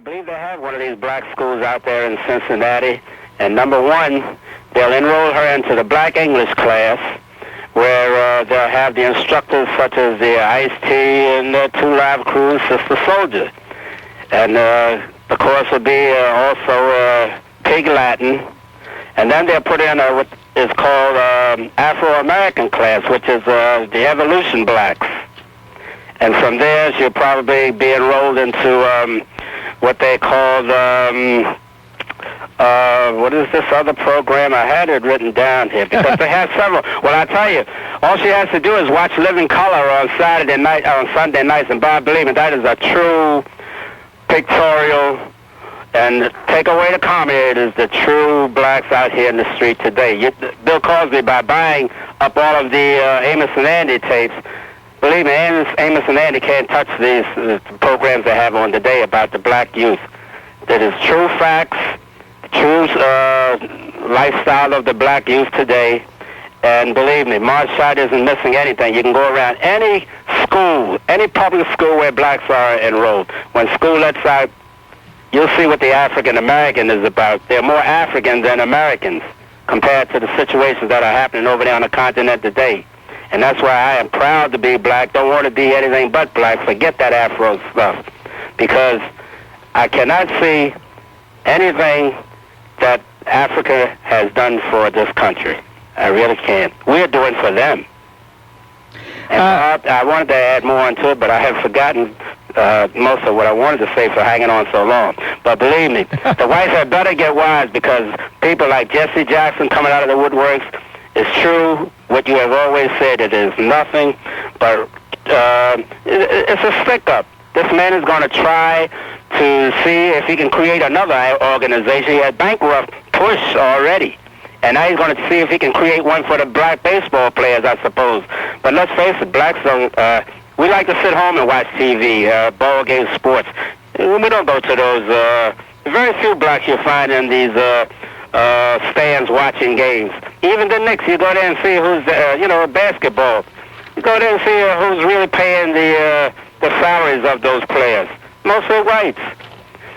believe they have one of these black schools out there in Cincinnati. And number one, they'll enroll her into the black English class, where they'll have the instructors such as the Ice-T and the Two Live Crew, Sister Soldier. And the course will be also Pig Latin. And then they'll put in what is called Afro-American class, which is the Evolution Blacks. And from there, she'll probably be enrolled into what they call, what is this other program? I had it written down here because they have several. Well, I tell you, all she has to do is watch Living Color on Saturday night, on Sunday nights, and Bob, believe me, that is a true pictorial. And take away the comedy, it is the true blacks out here in the street today. Bill Cosby, by buying up all of the Amos and Andy tapes, believe me, Amos and Andy can't touch these programs they have on today about the black youth. That is true facts, true lifestyle of the black youth today. And believe me, Marshall isn't missing anything. You can go around any school, any public school where blacks are enrolled. When school lets out, you'll see what the African American is about. They're more African than Americans compared to the situations that are happening over there on the continent today. And that's why I am proud to be black. Don't want to be anything but black. Forget that Afro stuff. Because I cannot see anything that Africa has done for this country. I really can't. We're doing for them. And I wanted to add more into it, but I have forgotten most of what I wanted to say for hanging on so long. But believe me, the whites had better get wise, because people like Jesse Jackson coming out of the woodworks, it's true what you have always said. It is nothing but it's a stick-up. This man is going to try to see if he can create another organization. He had bankrupt Push already. And now he's going to see if he can create one for the black baseball players, I suppose. But let's face it, blacks don't... we like to sit home and watch TV, ball games, sports. We don't go to those... very few blacks you'll find in these stands watching games. Even the Knicks, you go there and see who's, basketball. You go there and see who's really paying the salaries of those players. Mostly whites.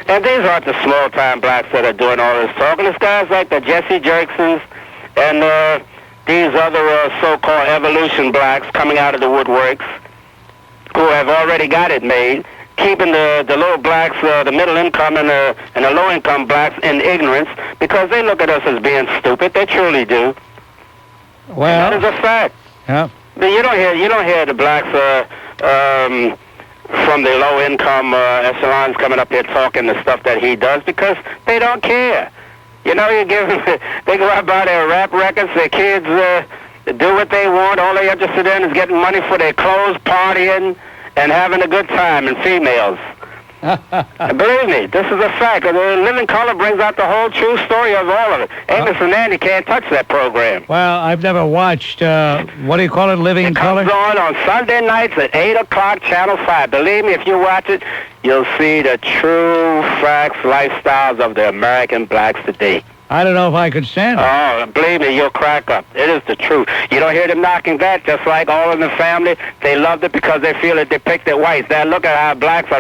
And these aren't the small-time blacks that are doing all this talking. It's guys like the Jesse Jerksons and these other so-called evolution blacks coming out of the woodworks who have already got it made, keeping the low blacks, the middle income and the low-income blacks in ignorance, because they look at us as being stupid. They truly do. Well, and that is a fact. Yeah. But you don't hear the blacks from the low-income echelons coming up here talking the stuff that he does, because they don't care. You know, you give them, they go out buy their rap records, their kids do what they want. All they're interested in is getting money for their clothes, partying, and having a good time, and females. And believe me, this is a fact. The Living Color brings out the whole true story of all of it. Amos and Andy can't touch that program. Well, I've never watched, what do you call it, Living Color? It comes on Sunday nights at 8 o'clock, Channel 5. Believe me, if you watch it, you'll see the true facts, lifestyles of the American blacks today. I don't know if I could stand it. Oh, believe me, you'll crack up. It is the truth. You don't hear them knocking that, just like All in the Family. They loved it because they feel it depicted whites. Now look at how blacks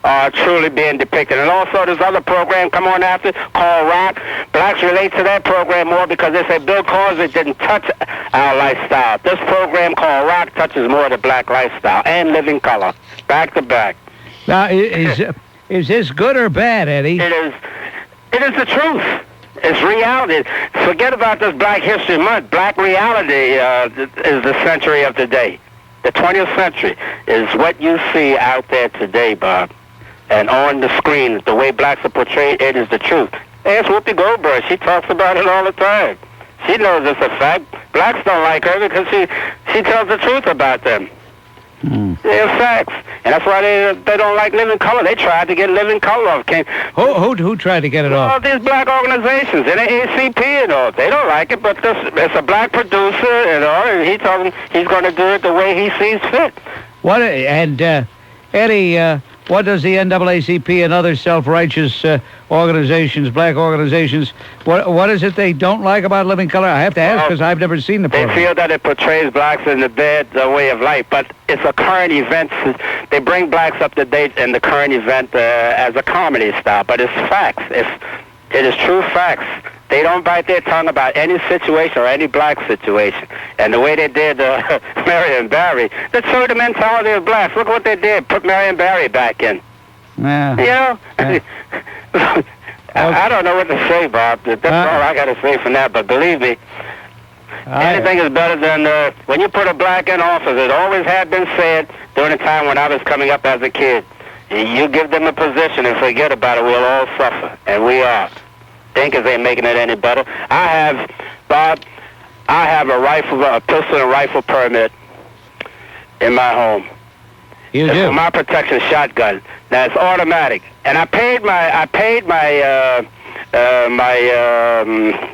are truly being depicted. And also this other program come on after called Rock. Blacks relate to that program more because they say Bill Cosby didn't touch our lifestyle. This program called Rock touches more of the black lifestyle and Living Color, back to back. Now, is this good or bad, Eddie? It is the truth. It's reality. Forget about this Black History Month. Black reality is the century of today. The 20th century is what you see out there today, Bob. And on the screen, the way blacks are portrayed, it is the truth. Ask Whoopi Goldberg. She talks about it all the time. She knows it's a fact. Blacks don't like her because she tells the truth about them. They're facts. And that's why they don't like Living Color. They tried to get Living Color off. Who tried to get it off? All these black organizations, and the ACP and all. They don't like it, but it's a black producer and all, and he told them he's going to do it the way he sees fit. What? And, Eddie, what does the NAACP and other self-righteous organizations, black organizations, what is it they don't like about Living Color? I have to ask because I've never seen the program. They feel that it portrays blacks in the bad way of life, but it's a current event. They bring blacks up to date in the current event as a comedy style, but it's facts. It is true facts. They don't bite their tongue about any situation or any black situation. And the way they did Marion Barry, that showed the mentality of blacks. Look what they did. Put Marion Barry back in. Yeah. You know? Yeah. I don't know what to say, Bob. That's all I got to say from that. But believe me, anything is better than when you put a black in office. It always had been said during the time when I was coming up as a kid. You give them a position and forget about it, we'll all suffer. And we are. Thinkers ain't making it any better. I have a pistol and rifle permit in my home. You it's do? For my protection shotgun. Now it's automatic, and I paid my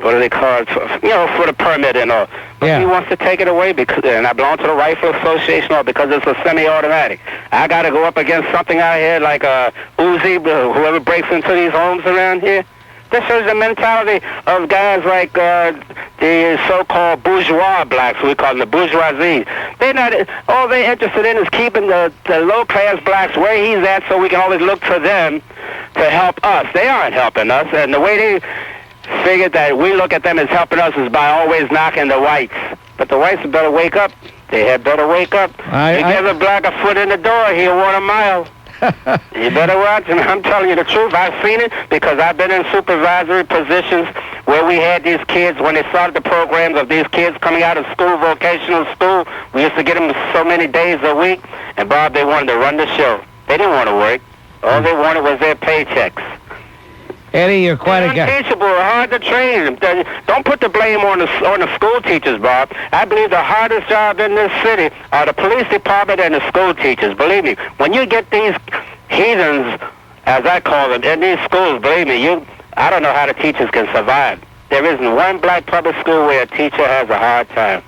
what do they call it? For the permit and all. But he wants to take it away and I belong to the Rifle Association, or because it's a semi-automatic. I got to go up against something out here like a Uzi, whoever breaks into these homes around here. This is the mentality of guys like the so-called bourgeois blacks, we call them the bourgeoisie. All they're interested in is keeping the low-class blacks where he's at so we can always look to them to help us. They aren't helping us, and the way they figured that we look at them as helping us is by always knocking the whites. But the whites better wake up. They had better wake up. You give a black a foot in the door, he'll want a mile. You better watch, and I'm telling you the truth. I've seen it because I've been in supervisory positions where we had these kids, when they started the programs of these kids coming out of school, vocational school, we used to get them so many days a week, and Bob, they wanted to run the show. They didn't want to work. All they wanted was their paychecks. Eddie, you're quite a guy. Unteachable, hard to train. Don't put the blame on the school teachers, Bob. I believe the hardest job in this city are the police department and the school teachers. Believe me, when you get these heathens, as I call them, in these schools, believe me, I don't know how the teachers can survive. There isn't one black public school where a teacher has a hard time.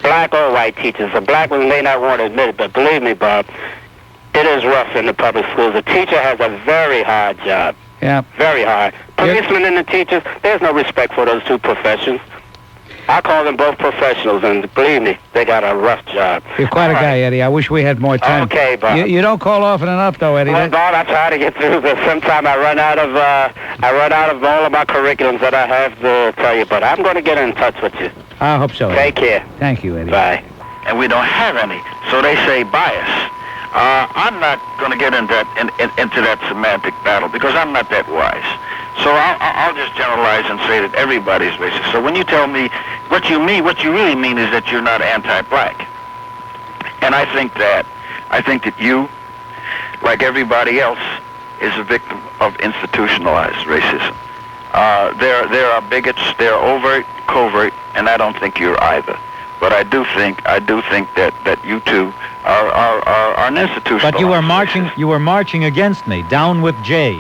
Black or white teachers. The black ones may not want to admit it, but believe me, Bob, it is rough in the public schools. The teacher has a very hard job. Yeah. Very hard. Policemen and the teachers, there's no respect for those two professions. I call them both professionals, and believe me, they got a rough job. You're quite a guy, Eddie. I wish we had more time. Okay, Bob. You don't call often enough, though, Eddie. Well, Bob, I try to get through, but sometimes I run out of all of my curriculums that I have to tell you. But I'm going to get in touch with you. I hope so. Take care. Thank you, Eddie. Bye. And we don't have any, so they say bias. I'm not going to get into that semantic battle because I'm not that wise. So I'll just generalize and say that everybody's racist. So when you tell me what you really mean is that you're not anti-black. And I think that you, like everybody else, is a victim of institutionalized racism. There are bigots, there are overt, covert, and I don't think you're either. But I do think that you two are an institutionalized. But you were marching against me. Down with Jay.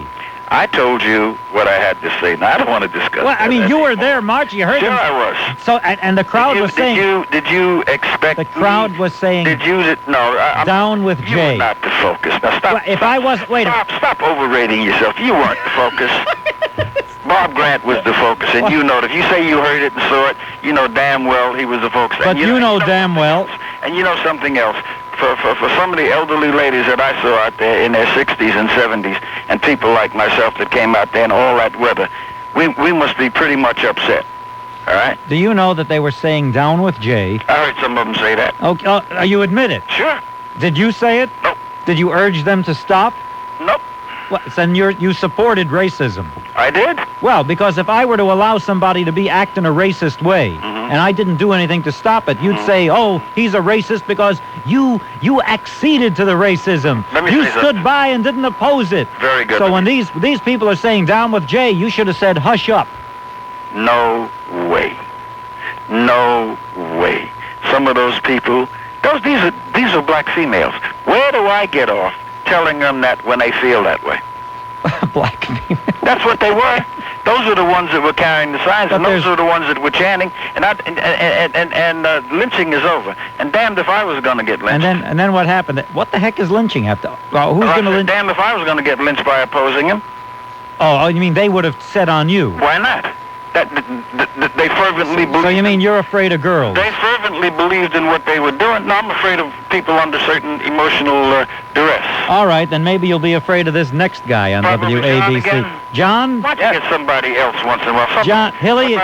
I told you what I had to say. Now I don't want to discuss. Well, I mean, you were there marching. You heard Sure, them. I was. So, and the crowd was saying. Did you expect? The crowd was saying. Did you? No. Down with You Jay. were not the focus. Now stop. Well, if I was, wait. Stop overrating yourself. You weren't the focus. Bob Grant was the focus, and you know it. If you say you heard it and saw it, you know damn well he was the focus. But you know damn well. And you know something else. For some of the elderly ladies that I saw out there in their 60s and 70s, and people like myself that came out there in all that weather, we must be pretty much upset. All right? Do you know that they were saying down with Jay? I heard some of them say that. Okay, you admit it? Sure. Did you say it? Nope. Did you urge them to stop? Nope. Well, then you supported racism. I did? Well, because if I were to allow somebody to be act in a racist way, and I didn't do anything to stop it, you'd say, oh, he's a racist because you acceded to the racism. You stood by and didn't oppose it. Very good. So when these people are saying down with Jay, you should have said hush up. No way. No way. Some of those people, these are black females. Where do I get off telling them that when they feel that way? Black female. That's what they were. Those were the ones that were carrying the signs, and those were the ones that were chanting. And lynching is over. And damned if I was going to get lynched. And then what happened? What the heck is lynching after? Well, who's going to lynch? Damned if I was going to get lynched by opposing him. Oh, you mean they would have said on you? Why not? They fervently believed. So you mean you're afraid of girls? They fervently believed in what they were doing. No, I'm afraid of people under certain emotional duress. All right, then maybe you'll be afraid of this next guy on Probably WABC. John? Why don't you get somebody else once in a while? John, Hilly,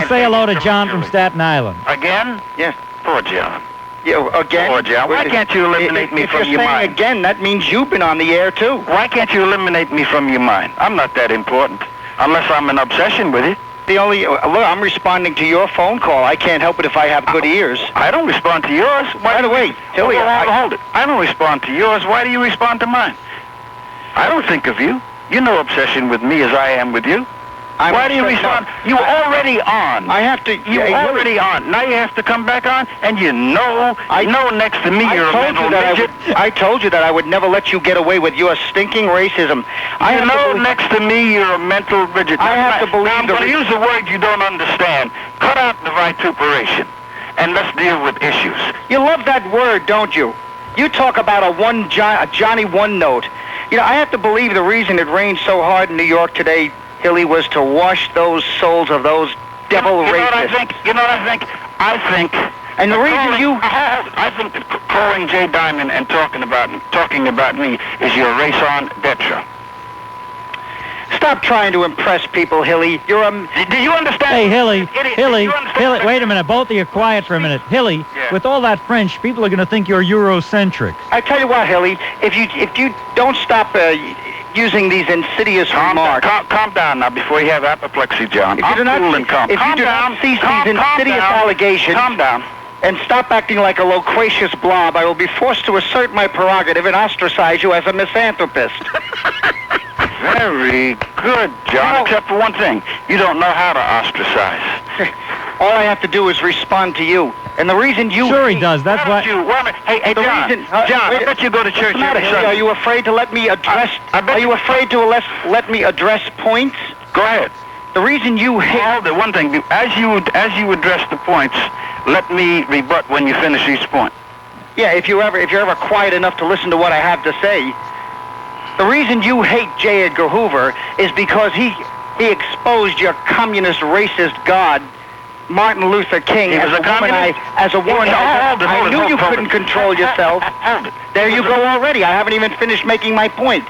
say hello to John from Staten Island. Again? Yeah. Poor John. Yeah, again? Poor John. Why can't you eliminate me from your mind? If you're saying again, that means you've been on the air, too. Why can't you eliminate me from your mind? I'm not that important. Unless I'm in obsession with you. Look, I'm responding to your phone call. I can't help it if I have good ears. I don't respond to yours. By the way, Hilly, hold it. I don't respond to yours. Why do you respond to mine? I don't think of you. You're no obsession with me as I am with you. Why do you respond? You're already on. I have to. You're already on. Now you have to come back on, and you know next to me you're a mental midget. I told you that I would never let you get away with your stinking racism. I know next to me you're a mental midget. I have to believe. Now I'm going to use a word you don't understand. Cut out the vituperation, and let's deal with issues. You love that word, don't you? You talk about a Johnny one note. You know, I have to believe the reason it rained so hard in New York today, Hilly, was to wash those souls of those devil racists. You know what I think? I think. And the reason I think that calling Jay Diamond and talking about me is your raison d'etre. Stop trying to impress people, Hilly. Do you understand? Hey, Hilly, wait a minute. Both of you quiet for a minute. Hilly, with all that French, people are going to think you're Eurocentric. I tell you what, Hilly, if you don't stop using these insidious remarks. Calm down now before you have apoplexy, John. If you do not cease these insidious allegations, calm down. And stop acting like a loquacious blob, I will be forced to assert my prerogative and ostracize you as a misanthropist. Very good, John, except for one thing. You don't know how to ostracize. All I have to do is respond to you. And the reason you... Sure he does, that's why... Hey, John, I bet you go to church every Sunday. Are you afraid to let me address... Are you afraid to let me address points? Go ahead. The reason you hate... Hold it, one thing. As you address the points, let me rebut when you finish each point. Yeah, if you're ever quiet enough to listen to what I have to say. The reason you hate J. Edgar Hoover is because he exposed your communist racist god, Martin Luther King, as a woman. I knew you couldn't control yourself. There you go already. I haven't even finished making my point.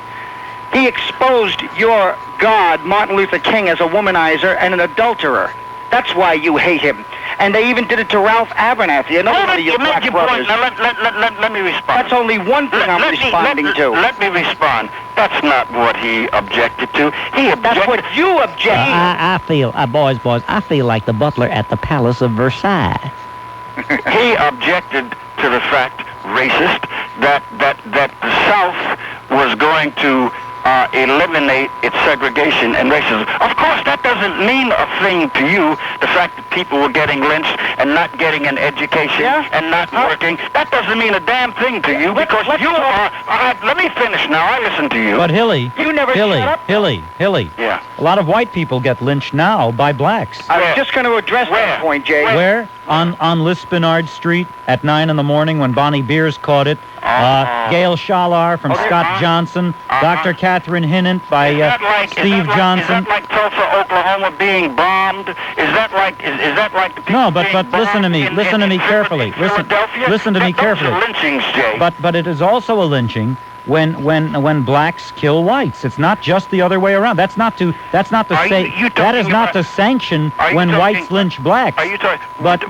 He exposed your god, Martin Luther King, as a womanizer and an adulterer. That's why you hate him. And they even did it to Ralph Abernathy, another one of your black brothers. Now let me respond. That's only one thing I'm responding to. Let me respond. That's not what he objected to. That's what you objected. I feel, boys, I feel like the butler at the Palace of Versailles. He objected to the fact, racist, that the South was going to eliminate its segregation and racism. Of course, that doesn't mean a thing to you, the fact that people were getting lynched and not getting an education and not working. That doesn't mean a damn thing to you because you are... let me finish now. I listen to you. But Hilly... You never shut up. Hilly. Yeah. A lot of white people get lynched now by blacks. I was just going to address that point, Jay. Where? On Lispinard Street at 9 in the morning when Bonnie Beers caught it. Gail Schalar from Scott Johnson. Dr. Catherine Hinnant by Steve Johnson. Is that like Tulsa, Oklahoma being bombed? Is that like the people No, but listen to me. Listen to me carefully. Listen to me carefully. Those are lynchings, Jay. But it is also a lynching when blacks kill whites. It's not just the other way around. That is not to sanction when whites lynch blacks. Are you talking?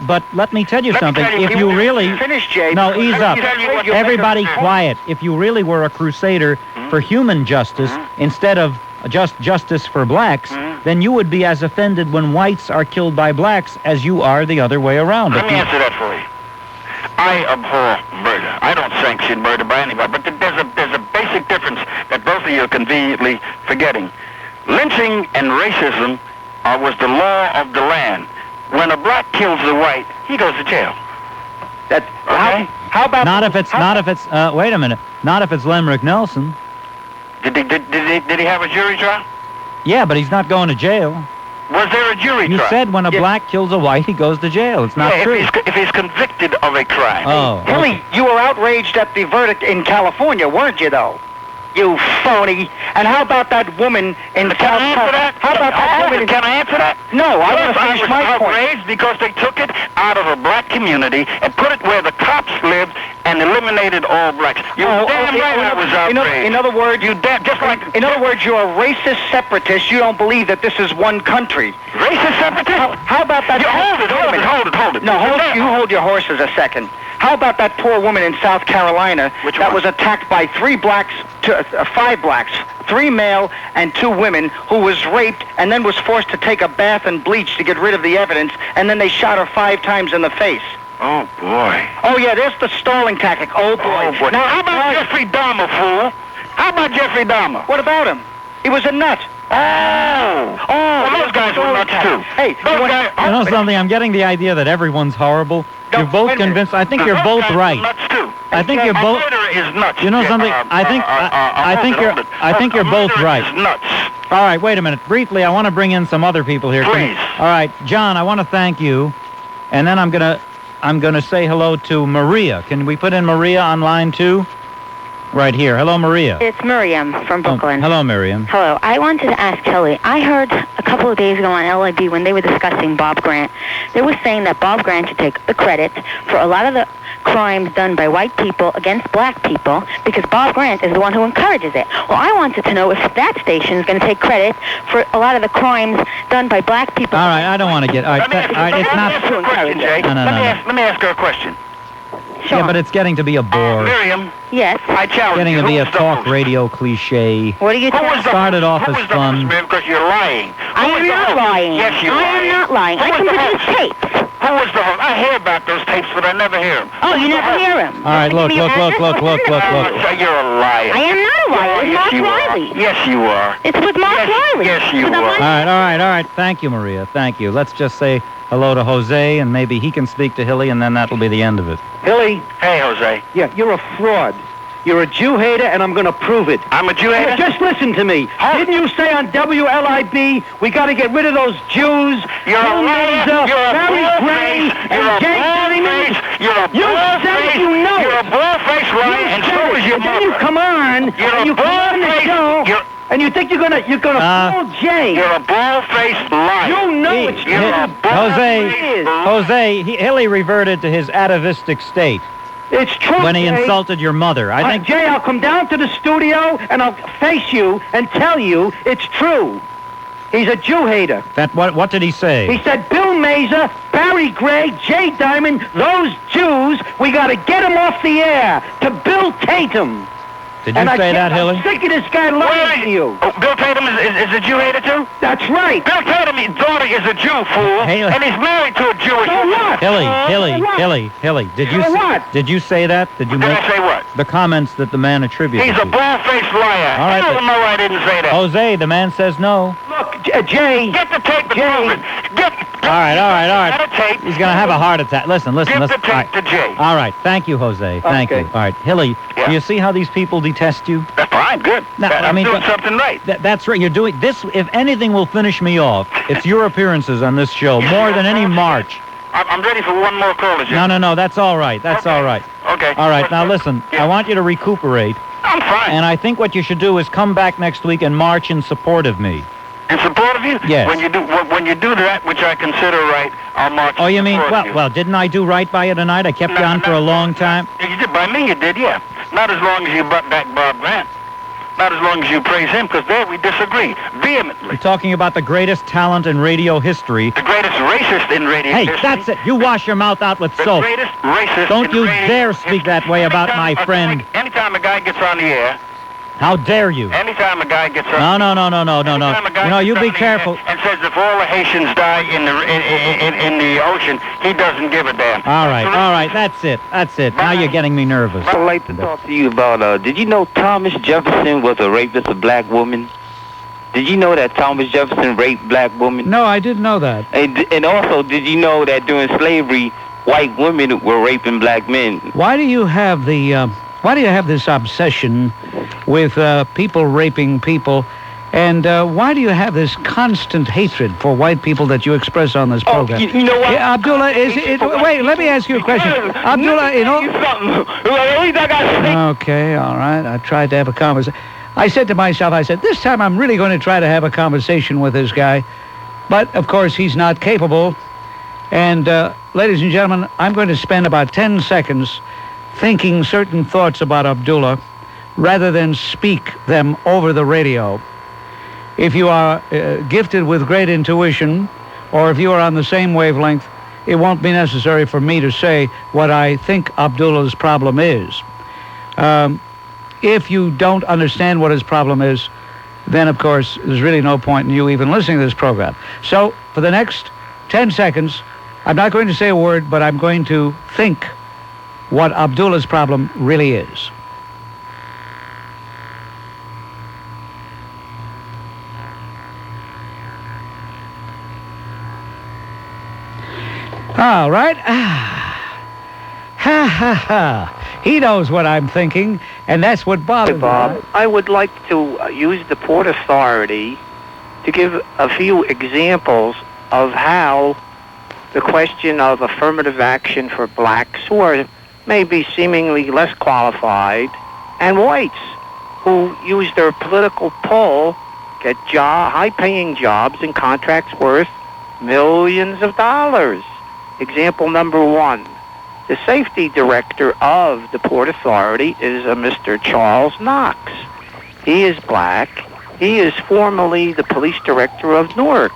But let me tell you something. If you really finish, Jay. No, ease up. Everybody quiet. If you really were a crusader for human justice instead of just justice for blacks, then you would be as offended when whites are killed by blacks as you are the other way around. Let me answer that for you. I abhor murder. I don't sanction murder by anybody, but there's a basic difference that both of you are conveniently forgetting. Lynching and racism was the law of the land. When a black kills a white, he goes to jail. How about... Wait a minute. Not if it's Lemrick Nelson. Did he have a jury trial? Yeah, but he's not going to jail. Was there a jury You trial? said when a black kills a white, he goes to jail. It's not true. If he's convicted of a crime. Oh. Hilly, you were outraged at the verdict in California, weren't you, though? You phony. And how about that woman in Can I answer that? How about that woman? Can I answer that? No, I want to finish my I was point. outraged because they took it out of a black community and put it where the cops lived and eliminated all blacks. You damn right I was outraged. In other words, in other words, you're a racist separatist. You don't believe that this is one country. Racist separatist? How about that? Hold it. No, you hold your horses a second. How about that poor woman in South Carolina that was attacked by 5 blacks, 3 male and 2 women, who was raped and then was forced to take a bath and bleach to get rid of the evidence, and then they shot her 5 times in the face. Oh, boy. Oh, yeah, there's the stalling tactic. Oh, boy. Now, how about Jeffrey Dahmer, fool? How about Jeffrey Dahmer? What about him? He was a nut. Well, those guys were nuts, too. Hey, You know something? I'm getting the idea that everyone's horrible. You're both convinced. I think you're both right. I think you're both. Is nuts. You know something? I think you're both right. Nuts. All right, wait a minute. Briefly, I want to bring in some other people here. Please. All right, John, I want to thank you, and then I'm gonna say hello to Maria. Can we put in Maria on line 2? Right here. Hello, Maria. It's Miriam from Brooklyn. Hello, Miriam. Hello. I wanted to ask Kelly. I heard a couple of days ago on LIB when they were discussing Bob Grant, they were saying that Bob Grant should take the credit for a lot of the crimes done by white people against black people because Bob Grant is the one who encourages it. Well, I wanted to know if that station is going to take credit for a lot of the crimes done by black people. All right, I don't want to get... All right, it's not... Let me ask her a question. Sure. Yeah, but it's getting to be a bore. Miriam. Yes. I challenge Getting you. to be a Who was the talk host? radio cliche. What are you talking about? Started off Who as was the fun. host, Miriam, because you're lying. I am not lying. Yes, you are. I am not lying. I can produce tapes. Who was the host? I hear about those tapes, but I never hear them. Oh, you never hear him. All right, look. You're a liar. I am not a liar. It's Mark Yes, you are. Riley. Yes, you are. It's with Mark Riley. Yes, you With a are. bunch- All right. Thank you, Maria. Thank you. Let's just say hello to Jose, and maybe he can speak to Hilly, and then that'll be the end of it. Hilly, Hey, Jose. yeah, you're a fraud. You're a Jew hater, and I'm going to prove it. I'm a Jew hater? Just listen to me. Didn't you say on WLIB we got to get rid of those Jews? You're a liar. You're a bull-faced. You're a bull-faced. You're a bull-faced. You know You're a bull-faced liar, and so is your Then mother. you come on, You're and a you come on the bull-faced. show, and you think you're gonna fool Jay. You're a bull-faced liar. You know it's You're a bull-faced. Jose, Hilly reverted to his atavistic state It's true, when he Jay. insulted your mother. I think... Jay, I'll come down to the studio and I'll face you and tell you it's true. He's a Jew hater. What did he say? He said, Bill Mazer, Barry Gray, Jay Diamond, those Jews, we got to get them off the air to Bill Tatum. Did you say that, Hilly? I'm sick of this guy lying to you. Oh, Bill Tatum is a Jew hater, too? That's right. Bill Tatum, his daughter is a Jew, fool. Haley. And he's married to a Jewish So woman. what? Hilly, did you So what? Did you say that? Did you Did make I say what? the comments that the man attributed He's to a you? bull-faced liar. All right, Hell but- no, I didn't say that. Jose, the man says no. Look, Jay. Get the tape to Jay. prove it. All right. Get a tape. He's going to have a heart attack. Listen. Give the All tape right. to Jay. All right. Thank you, Jose. Thank Okay. you. All right. Hilly, Yeah. do you see how these people detest you? That's fine, good. No, I I'm mean, doing but- something right. That's right. You're doing this. If anything will finish me off, it's your appearances on this show more than any march. I'm ready for one more call, Jay. No. That's all right. That's Okay. all right. Okay. All right. Now listen. Yeah. I want you to recuperate, I'm fine. and I think what you should do is come back next week and march in support of me. In support of you? Yes. When you do that, which I consider right, I'll march. Oh, you in mean? support of you. Well, didn't I do right by you tonight? I kept you No, on for a long time. You did. By me, you did, yeah. Not as long as you butt back Bob Grant. Not as long as you praise him, because there we disagree vehemently. You're talking about the greatest talent in radio history. The greatest racist in radio Hey, history. that's it. You wash your mouth out with The soap. greatest racist Don't in you radio dare history. speak that way about Anytime my a guy- friend. Anytime a guy gets on the air, How dare you? anytime a guy gets on No. Anytime a guy You know, gets you on be the careful. air and says if all the Haitians die in the ocean, he doesn't give a damn. All right. That's it. Now you're getting me nervous. I'd like to talk to you about, did you know Thomas Jefferson was a rapist of black women? Did you know that Thomas Jefferson raped black women? No, I didn't know that. And also, did you know that during slavery, white women were raping black men? Why do you have this obsession with people raping people? And why do you have this constant hatred for white people that you express on this program? You know what? Yeah, Abdullah, wait, let me ask you a question. Abdullah, Okay, all right. I tried to have a conversation. I said to myself, this time I'm really going to try to have a conversation with this guy. But, of course, he's not capable. And, ladies and gentlemen, I'm going to spend about 10 seconds thinking certain thoughts about Abdullah rather than speak them over the radio. If you are gifted with great intuition, or if you are on the same wavelength, it won't be necessary for me to say what I think Abdullah's problem is. If you don't understand what his problem is, then, of course, there's really no point in you even listening to this program. So, for the next 10 seconds, I'm not going to say a word, but I'm going to think what Abdullah's problem really is. All right. He knows what I'm thinking, and that's what bothers me. Bob, I would like to use the Port Authority to give a few examples of how the question of affirmative action for blacks who are maybe seemingly less qualified and whites who use their political pull get high-paying jobs and contracts worth millions of dollars. Example number one. The safety director of the Port Authority is a Mr. Charles Knox. He is black. He is formerly the police director of Newark.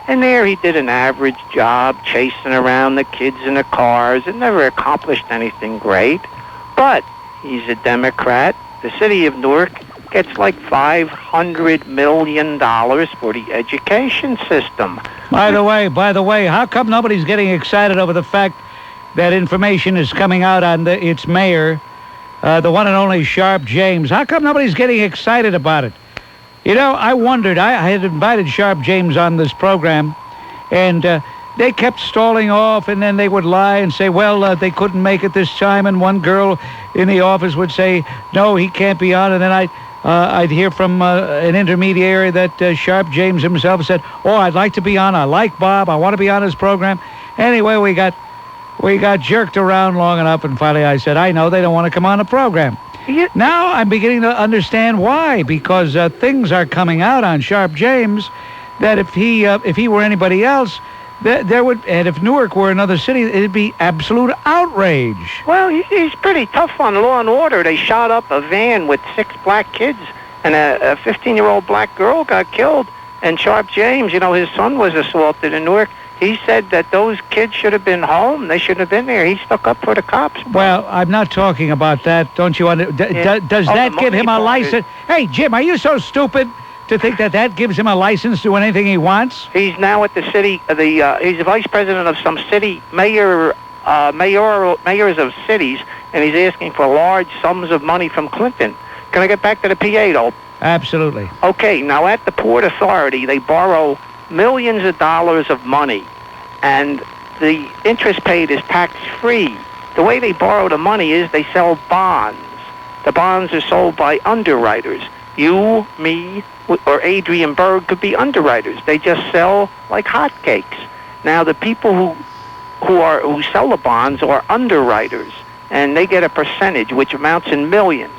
And there he did an average job chasing around the kids in the cars and never accomplished anything great. But he's a Democrat. The city of Newark gets like $500 million for the education system. By the way, how come nobody's getting excited over the fact that information is coming out on its mayor, the one and only Sharp James? How come nobody's getting excited about it? You know, I wondered. I had invited Sharp James on this program, and they kept stalling off, and then they would lie and say, well, they couldn't make it this time, and one girl in the office would say, no, he can't be on, and then I'd hear from an intermediary that Sharp James himself said, oh, I'd like to be on. I like Bob. I want to be on his program. Anyway, we got jerked around long enough, and finally I said, I know they don't want to come on the program. Now I'm beginning to understand why, because things are coming out on Sharp James that if he were anybody else, there would, and if Newark were another city, it'd be absolute outrage. Well, he's pretty tough on law and order. They shot up a van with 6 black kids, and a 15-year-old black girl got killed. And Sharp James, you know, his son was assaulted in Newark. He said that those kids should have been home. They shouldn't have been there. He stuck up for the cops. Well, I'm not talking about that. Don't you does that give him a license? Hey, Jim, are you so stupid to think that gives him a license to do anything he wants? He's now at the city. He's the vice president of some city mayors of cities, and he's asking for large sums of money from Clinton. Can I get back to the PA, though? Absolutely. Okay, now at the Port Authority, they borrow millions of dollars of money, and the interest paid is tax-free. The way they borrow the money is they sell bonds. The bonds are sold by underwriters. You, me, or Adrian Berg could be underwriters. They just sell like hotcakes. Now, the people who sell the bonds are underwriters, and they get a percentage, which amounts in millions.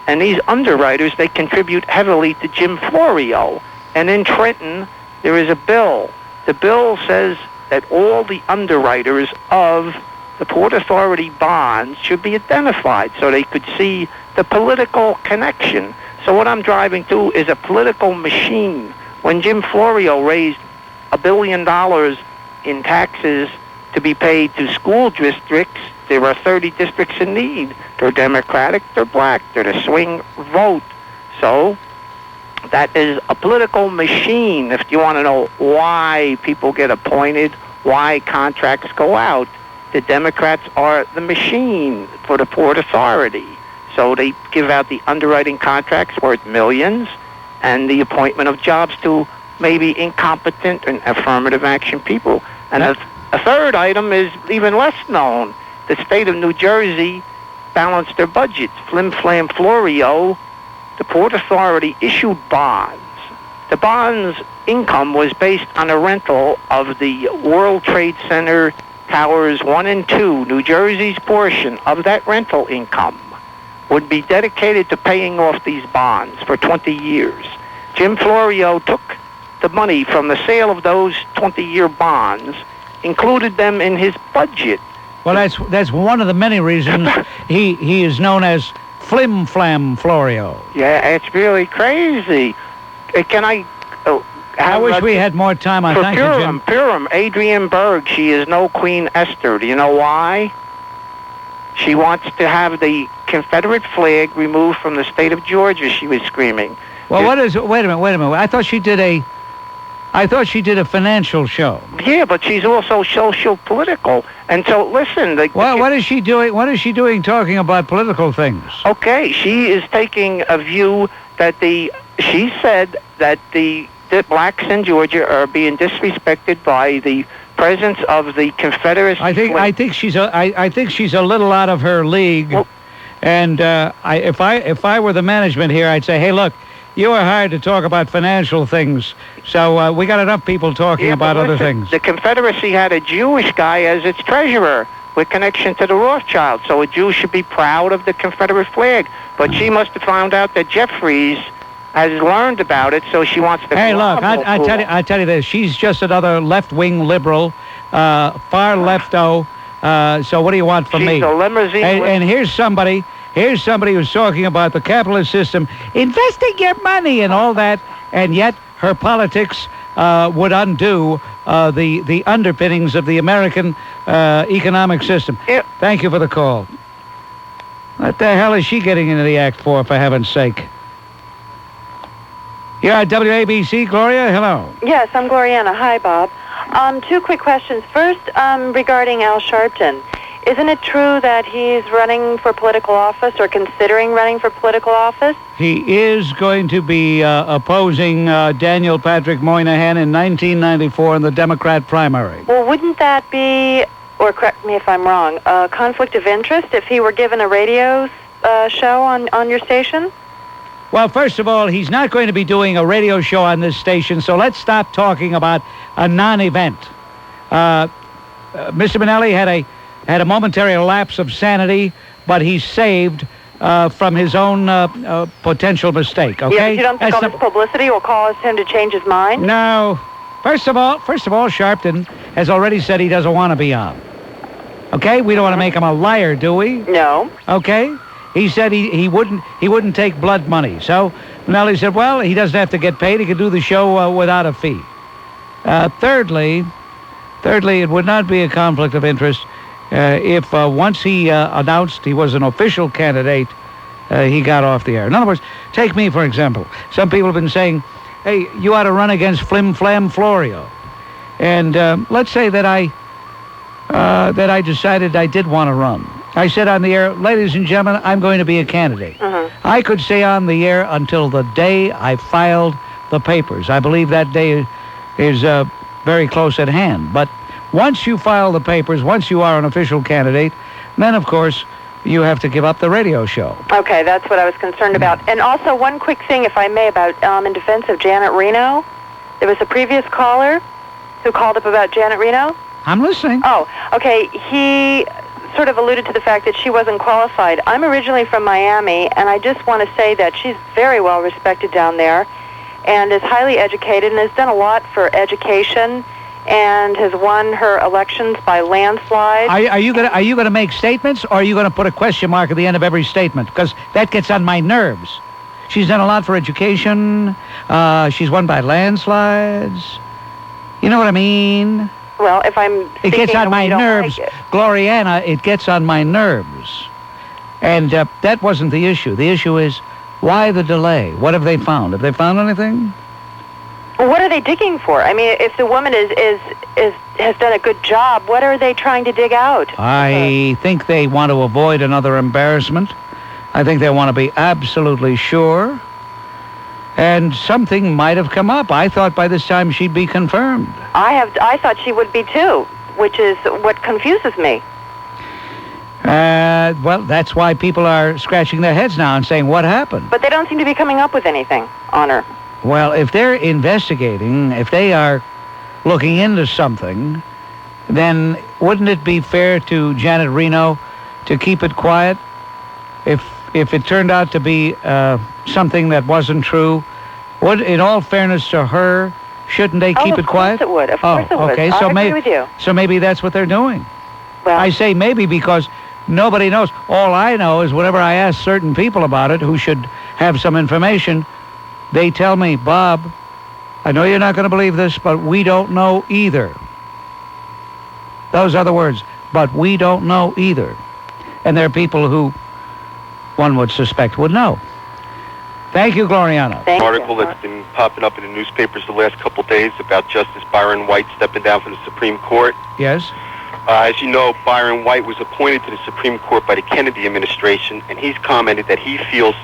And these underwriters, they contribute heavily to Jim Florio. And in Trenton, there is a bill. The bill says that all the underwriters of the Port Authority bonds should be identified so they could see the political connection. So what I'm driving to is a political machine. When Jim Florio raised $1 billion in taxes to be paid to school districts, there are 30 districts in need. They're Democratic, they're black, they're the swing vote. So that is a political machine. If you want to know why people get appointed, why contracts go out, the Democrats are the machine for the Port Authority. So they give out the underwriting contracts worth millions and the appointment of jobs to maybe incompetent and affirmative action people. And a third item is even less known. The state of New Jersey balanced their budgets. Flim Flam Florio, the Port Authority issued bonds The bond's income was based on a rental of the World Trade Center Towers 1 and 2. New Jersey's portion of that rental income would be dedicated to paying off these bonds for 20 years. Jim Florio took the money from the sale of those 20-year bonds, included them in his budget. Well, that's one of the many reasons he is known as Flim Flam Florio. Yeah, it's really crazy. Can I... I wish we had more time. I thank you, Jim. Purim, Adrienne Berg, she is no Queen Esther. Do you know why? She wants to have the Confederate flag removed from the state of Georgia, she was screaming. Well, wait a minute. I thought she did a financial show. Yeah, but she's also social political. And so, listen... What is she doing? What is she doing talking about political things? Okay, she is taking a view that she said that the blacks in Georgia are being disrespected by the presence of the Confederacy. I think she's a little out of her league. Well, and if I were the management here, I'd say, hey, look, you are hired to talk about financial things, so we got enough people talking about other things. The Confederacy had a Jewish guy as its treasurer with connection to the Rothschilds, so a Jew should be proud of the Confederate flag. But she must have found out that Jeffries has learned about it, so she wants to... Hey, look, I tell you this. She's just another left-wing liberal, far lefto. So what do you want from me? She's a limousine... And here's somebody who's talking about the capitalist system, investing your money and all that, and yet her politics would undo the underpinnings of the American economic system. Yeah. Thank you for the call. What the hell is she getting into the act for heaven's sake? You're at WABC, Gloria? Hello. Yes, I'm Gloriana. Hi, Bob. Two quick questions. First, regarding Al Sharpton. Isn't it true that he's running for political office or considering running for political office? He is going to be opposing Daniel Patrick Moynihan in 1994 in the Democrat primary. Well, wouldn't that be, or correct me if I'm wrong, a conflict of interest if he were given a radio show on your station? Well, first of all, he's not going to be doing a radio show on this station, so let's stop talking about a non-event. Mr. Minnelli had a momentary lapse of sanity, but he's saved from his own potential mistake, okay? Yeah, but you don't think all this publicity will cause him to change his mind? No. First of all, Sharpton has already said he doesn't want to be on. Okay? We don't want to make him a liar, do we? No. Okay? He said he wouldn't take blood money. So Minnelli said, well, he doesn't have to get paid. He can do the show without a fee. Thirdly, it would not be a conflict of interest if once he announced he was an official candidate, he got off the air. In other words, take me, for example. Some people have been saying, hey, you ought to run against Flim Flam Florio. And let's say that I decided I did want to run. I said on the air, ladies and gentlemen, I'm going to be a candidate. I could stay on the air until the day I filed the papers. I believe that day is very close at hand. But once you file the papers, once you are an official candidate, then, of course, you have to give up the radio show. Okay, that's what I was concerned about. And also, one quick thing, if I may, about in defense of Janet Reno. There was a previous caller who called up about Janet Reno. I'm listening. Oh, okay. He sort of alluded to the fact that she wasn't qualified. I'm originally from Miami, and I just want to say that she's very well respected down there and is highly educated and has done a lot for education and has won her elections by landslide. Are you going to make statements, or are you going to put a question mark at the end of every statement? Because that gets on my nerves. She's done a lot for education. She's won by landslides. You know what I mean? Well, if I'm... It gets on my nerves. Like Gloriana, it gets on my nerves. And that wasn't the issue. The issue is, why the delay? What have they found? Have they found anything? Well, what are they digging for? I mean, if the woman has done a good job, what are they trying to dig out? I think they want to avoid another embarrassment. I think they want to be absolutely sure. And something might have come up. I thought by this time she'd be confirmed. I thought she would be too, which is what confuses me. Well, that's why people are scratching their heads now and saying, what happened? But they don't seem to be coming up with anything on her. Well, if they're investigating, if they are looking into something, then wouldn't it be fair to Janet Reno to keep it quiet? If it turned out to be something that wasn't true, would, in all fairness to her, shouldn't they keep it quiet? Of course it would. Of course it would. Okay, I so agree with you. So maybe that's what they're doing. Well, I say maybe because nobody knows. All I know is whenever I ask certain people about it who should have some information, they tell me, Bob, I know you're not going to believe this, but we don't know either. Those are the words, but we don't know either. And there are people who one would suspect would know. Thank you, Gloriana. An article that's been popping up in the newspapers the last couple days about Justice Byron White stepping down from the Supreme Court. Yes? As you know, Byron White was appointed to the Supreme Court by the Kennedy administration, and he's commented that he feels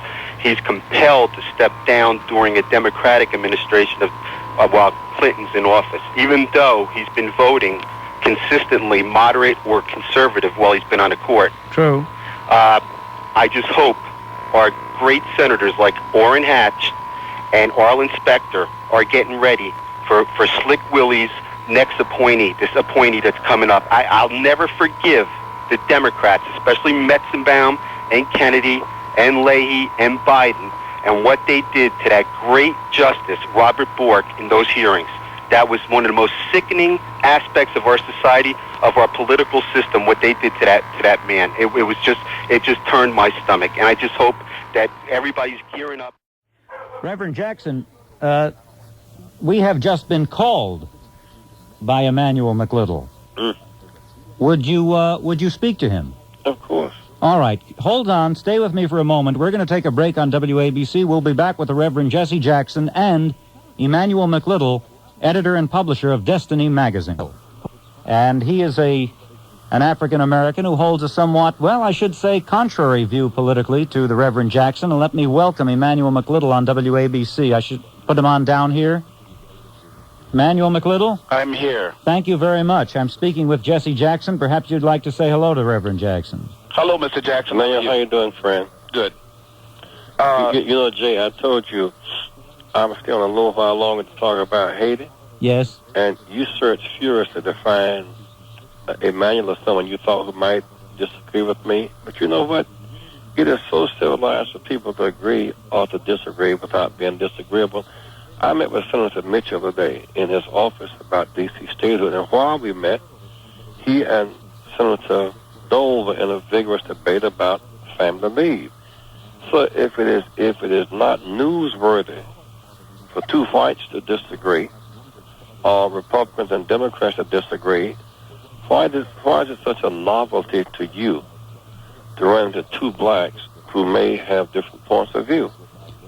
he's compelled to step down during a Democratic administration while Clinton's in office, even though he's been voting consistently moderate or conservative while he's been on the court. True. I just hope our great senators like Orrin Hatch and Arlen Specter are getting ready for Slick Willie's next appointee, this appointee that's coming up. I'll never forgive the Democrats, especially Metzenbaum and Kennedy and Leahy and Biden, and what they did to that great justice, Robert Bork, in those hearings. That was one of the most sickening aspects of our society, of our political system, what they did to that man. It just turned my stomach, and I just hope that everybody's gearing up. Reverend Jackson, we have just been called by Emmanuel McLittle. Would you speak to him? Of course. All right. Hold on. Stay with me for a moment. We're going to take a break on WABC. We'll be back with the Reverend Jesse Jackson and Emmanuel McLittle, editor and publisher of Destiny magazine. And he is an African-American who holds a somewhat, well, I should say, contrary view politically to the Reverend Jackson. And let me welcome Emmanuel McLittle on WABC. I should put him on down here. Emmanuel McLittle? I'm here. Thank you very much. I'm speaking with Jesse Jackson. Perhaps you'd like to say hello to Reverend Jackson. Hello, Mr. Jackson. Emmanuel, how you doing, friend? Good. You know, Jay, I told you I'm still a little while longer to talk about Haiti. Yes. And you searched furiously to find Emmanuel or someone you thought who might disagree with me. But you know what? It is so civilized for people to agree or to disagree without being disagreeable. I met with Senator Mitchell today in his office about D.C. statehood, and while we met, he and Senator Dole were in a vigorous debate about family leave. So if it is not newsworthy for two whites to disagree, or Republicans and Democrats to disagree, why is it such a novelty to you to run into two blacks who may have different points of view?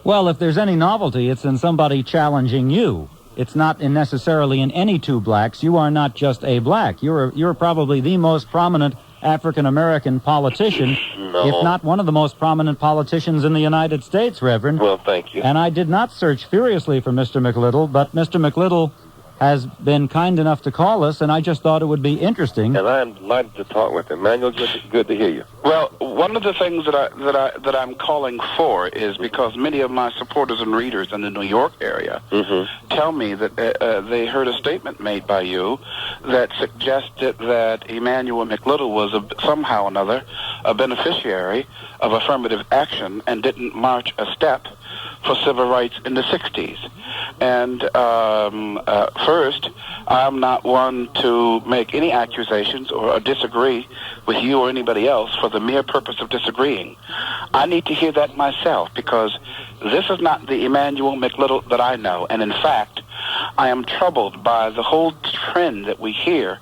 Well, if there's any novelty, it's in somebody challenging you. It's not necessarily in any two blacks. You are not just a black. You're probably the most prominent African-American politician, if not one of the most prominent politicians in the United States, Reverend. Well, thank you. And I did not search furiously for Mr. McLittle, but Mr. McLittle has been kind enough to call us, and I just thought it would be interesting. And I am delighted to talk with him. Emmanuel, good to hear you. Well, one of the things that I'm calling for is because many of my supporters and readers in the New York area tell me that they heard a statement made by you that suggested that Emmanuel McLittle was somehow or another a beneficiary of affirmative action and didn't march a step for civil rights in the 60s. And first, I'm not one to make any accusations or disagree with you or anybody else for the mere purpose of disagreeing. I need to hear that myself, because this is not the Emmanuel McLittle that I know. And in fact, I am troubled by the whole trend that we hear,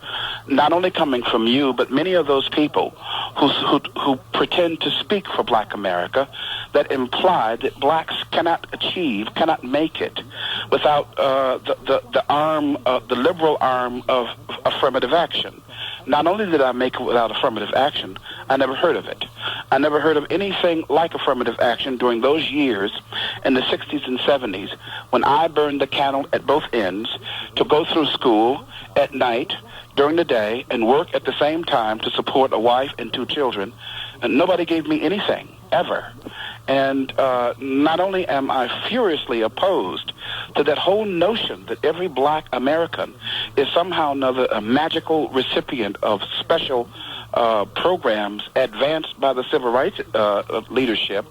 not only coming from you, but many of those people who pretend to speak for black America, that imply that blacks cannot make it without the liberal arm of affirmative action. Not only did I make it without affirmative action, I never heard of it. I never heard of anything like affirmative action during those years in the 60s and 70s when I burned the candle at both ends to go through school at night, during the day, and work at the same time to support a wife and two children. And nobody gave me anything, ever. And not only am I furiously opposed to that whole notion that every black American is somehow a magical recipient of special programs advanced by the civil rights leadership,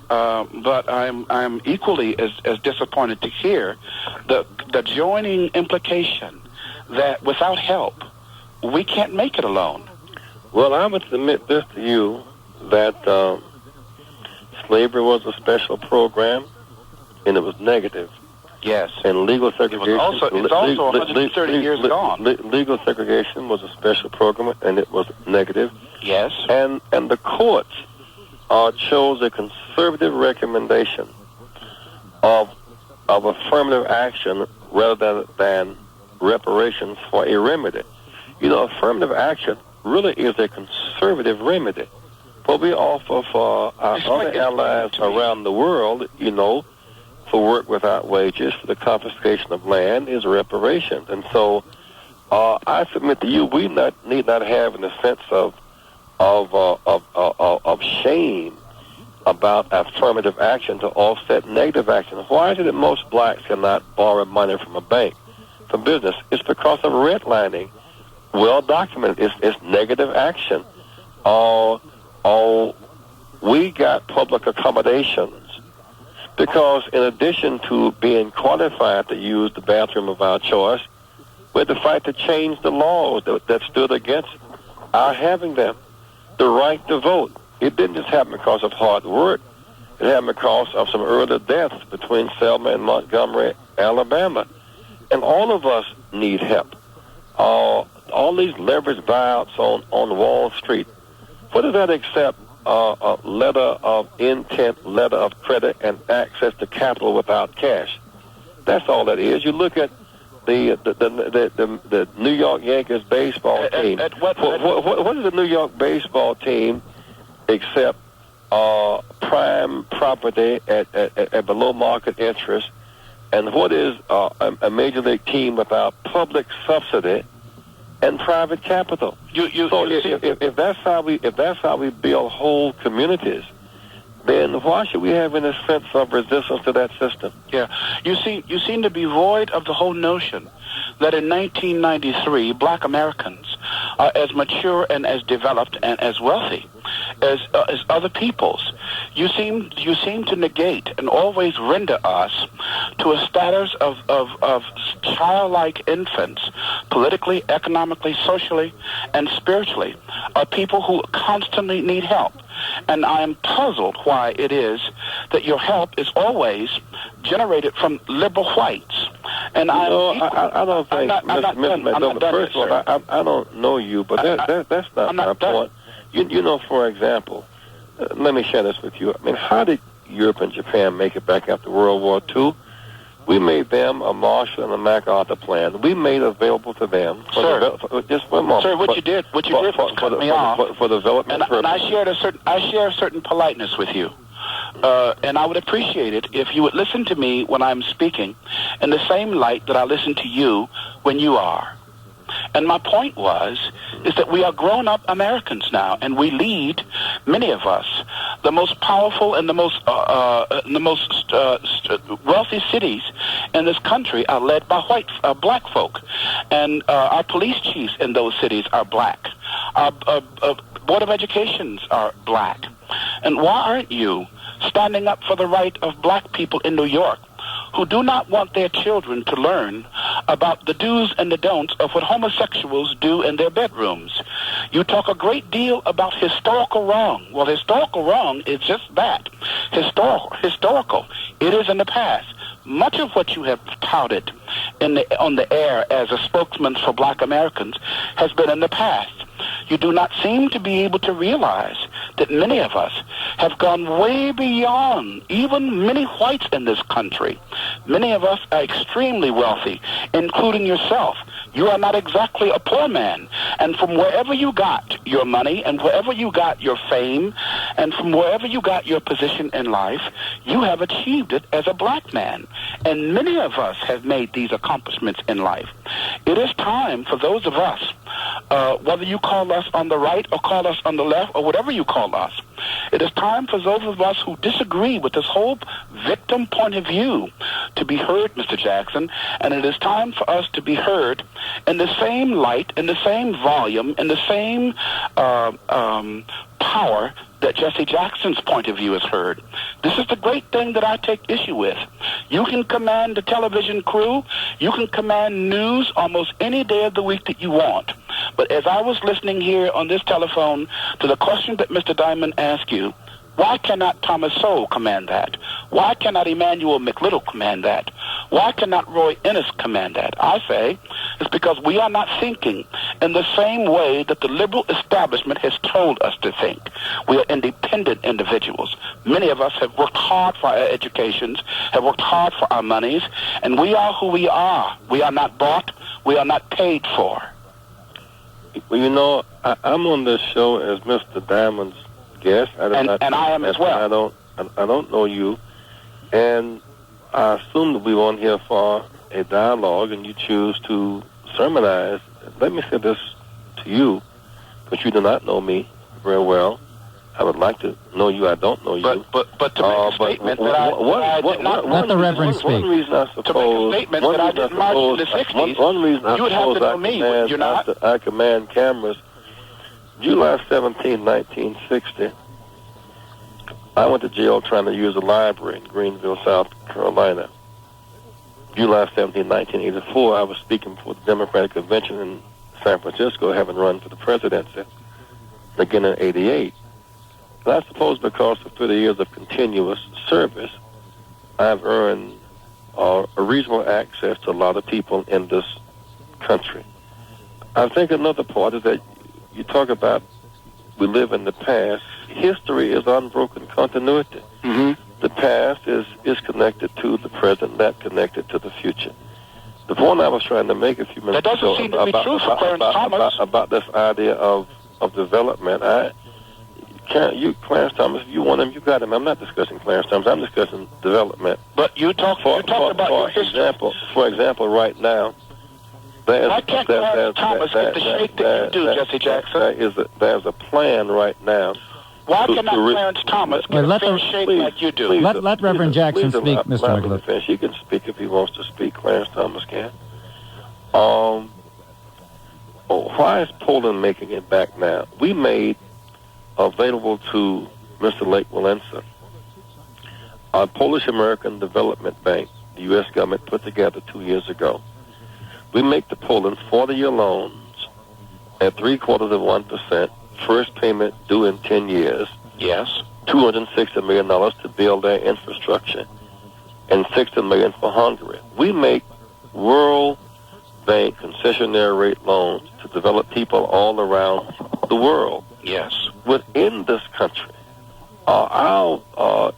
but I'm equally as disappointed to hear the joining implication that without help, we can't make it alone. Well, I would submit this to you, that slavery was a special program, and it was negative. Yes. And legal segregation... It's also 130 years gone. Legal segregation was a special program, and it was negative. Yes. And the courts chose a conservative recommendation of affirmative action rather than reparations for a remedy. You know, affirmative action really is a conservative remedy. What we offer for our other allies around the world, you know, for work without wages, for the confiscation of land, is reparations. And so I submit to you, we need not have in the sense of shame about affirmative action to offset negative action. Why is it that most blacks cannot borrow money from a bank for business? It's because of redlining. Well documented. It's negative action. We got public accommodations because in addition to being qualified to use the bathroom of our choice, we had to fight to change the laws that stood against our having them. The right to vote. It didn't just happen because of hard work. It happened because of some early deaths between Selma and Montgomery, Alabama. And all of us need help. All these leveraged buyouts on Wall Street. What is that except a letter of intent, letter of credit, and access to capital without cash? That's all that is. You look at the New York Yankees baseball team. What is the New York baseball team except prime property at below market interest? And what is a major league team without public subsidy and private capital? If that's how we build whole communities, then why should we have any sense of resistance to that system? Yeah, you seem to be void of the whole notion that in 1993, black Americans are as mature and as developed and as wealthy as other peoples. You seem to negate and always render us to a status of childlike infants, politically, economically, socially, and spiritually, people who constantly need help. And I am puzzled why it is that your help is always generated from liberal whites. And I don't think, first of all, I don't know you, but that's not my point. You know, for example, let me share this with you. I mean, how did Europe and Japan make it back after World War II? We made them a Marshall and a MacArthur plan. We made available to them. Just one moment. Sir, what you did was cut me off for development purposes. And I share a certain politeness with you. And I would appreciate it if you would listen to me when I'm speaking in the same light that I listen to you when you are. And my point is that we are grown-up Americans now, and we lead, many of us, the most powerful and the most wealthy cities in this country are led by black folk, and our police chiefs in those cities are black. Our Board of Educations are black. And why aren't you standing up for the right of black people in New York who do not want their children to learn about the do's and the don'ts of what homosexuals do in their bedrooms? You talk a great deal about historical wrong. Well, historical wrong is just that. Historical. It is in the past. Much of what you have touted on the air as a spokesman for black Americans has been in the past. You do not seem to be able to realize that many of us have gone way beyond even many whites in this country. Many of us are extremely wealthy, including yourself. You are not exactly a poor man. And from wherever you got your money and wherever you got your fame and from wherever you got your position in life, you have achieved it as a black man. And many of us have made these accomplishments in life. It is time for those of us, whether you call us on the right or call us on the left or whatever you call us, It is time for those of us who disagree with this whole victim point of view to be heard, Mr. Jackson, and it is time for us to be heard in the same light, in the same volume, in the same power that Jesse Jackson's point of view is heard. This is the great thing that I take issue with. You can command the television crew, you can command news almost any day of the week that you want. But as I was listening here on this telephone to the question that Mr. Diamond asked you, why cannot Thomas Sowell command that? Why cannot Emmanuel McLittle command that? Why cannot Roy Ennis command that? I say it's because we are not thinking in the same way that the liberal establishment has told us to think. We are independent individuals. Many of us have worked hard for our educations, have worked hard for our monies, and we are who we are. We are not bought. We are not paid for. Well, you know, I'm on this show as Mr. Diamond's guest. And I am as well. I don't know you, and I assume that we were on here for a dialogue, and you choose to sermonize. Let me say this to you, because you do not know me very well. I would like to know you. I don't know you. But to make a statement that I did not... Let the Reverend speak. One reason I suppose... To make a statement that I didn't march in the 60s, one reason I you would have to know me, would you not? I command cameras. July 17, 1960, I went to jail trying to use a library in Greenville, South Carolina. July 17, 1984, I was speaking for the Democratic Convention in San Francisco, having run for the presidency, again in 88. And I suppose because of 30 years of continuous service, I've earned a reasonable access to a lot of people in this country. I think another part is that you talk about we live in the past. History is unbroken continuity. Mm-hmm. The past is connected to the present, not connected to the future. The point I was trying to make a few minutes ago about this idea of development, Clarence Thomas, if you want him, you got him. I'm not discussing Clarence Thomas. I'm discussing development. But you talk about your history. For example, right now, why can't Clarence Thomas get the shape that you do, Jesse Jackson? There's a plan right now. Why cannot Clarence Thomas get a fair shape like you do? Let Reverend Jackson speak, Mr. McLittle. He can speak if he wants to speak. Clarence Thomas can. Why is Poland making it back now? We made available to Mr. Lake Walesa a Polish-American Development Bank the U.S. government put together 2 years ago. We make to Poland 40-year loans at 0.75%, first payment due in 10 years. Yes. $260 million to build their infrastructure, and $60 million for Hungary. We make World Bank concessionary rate loans to develop people all around the world. Yes. Within this country, our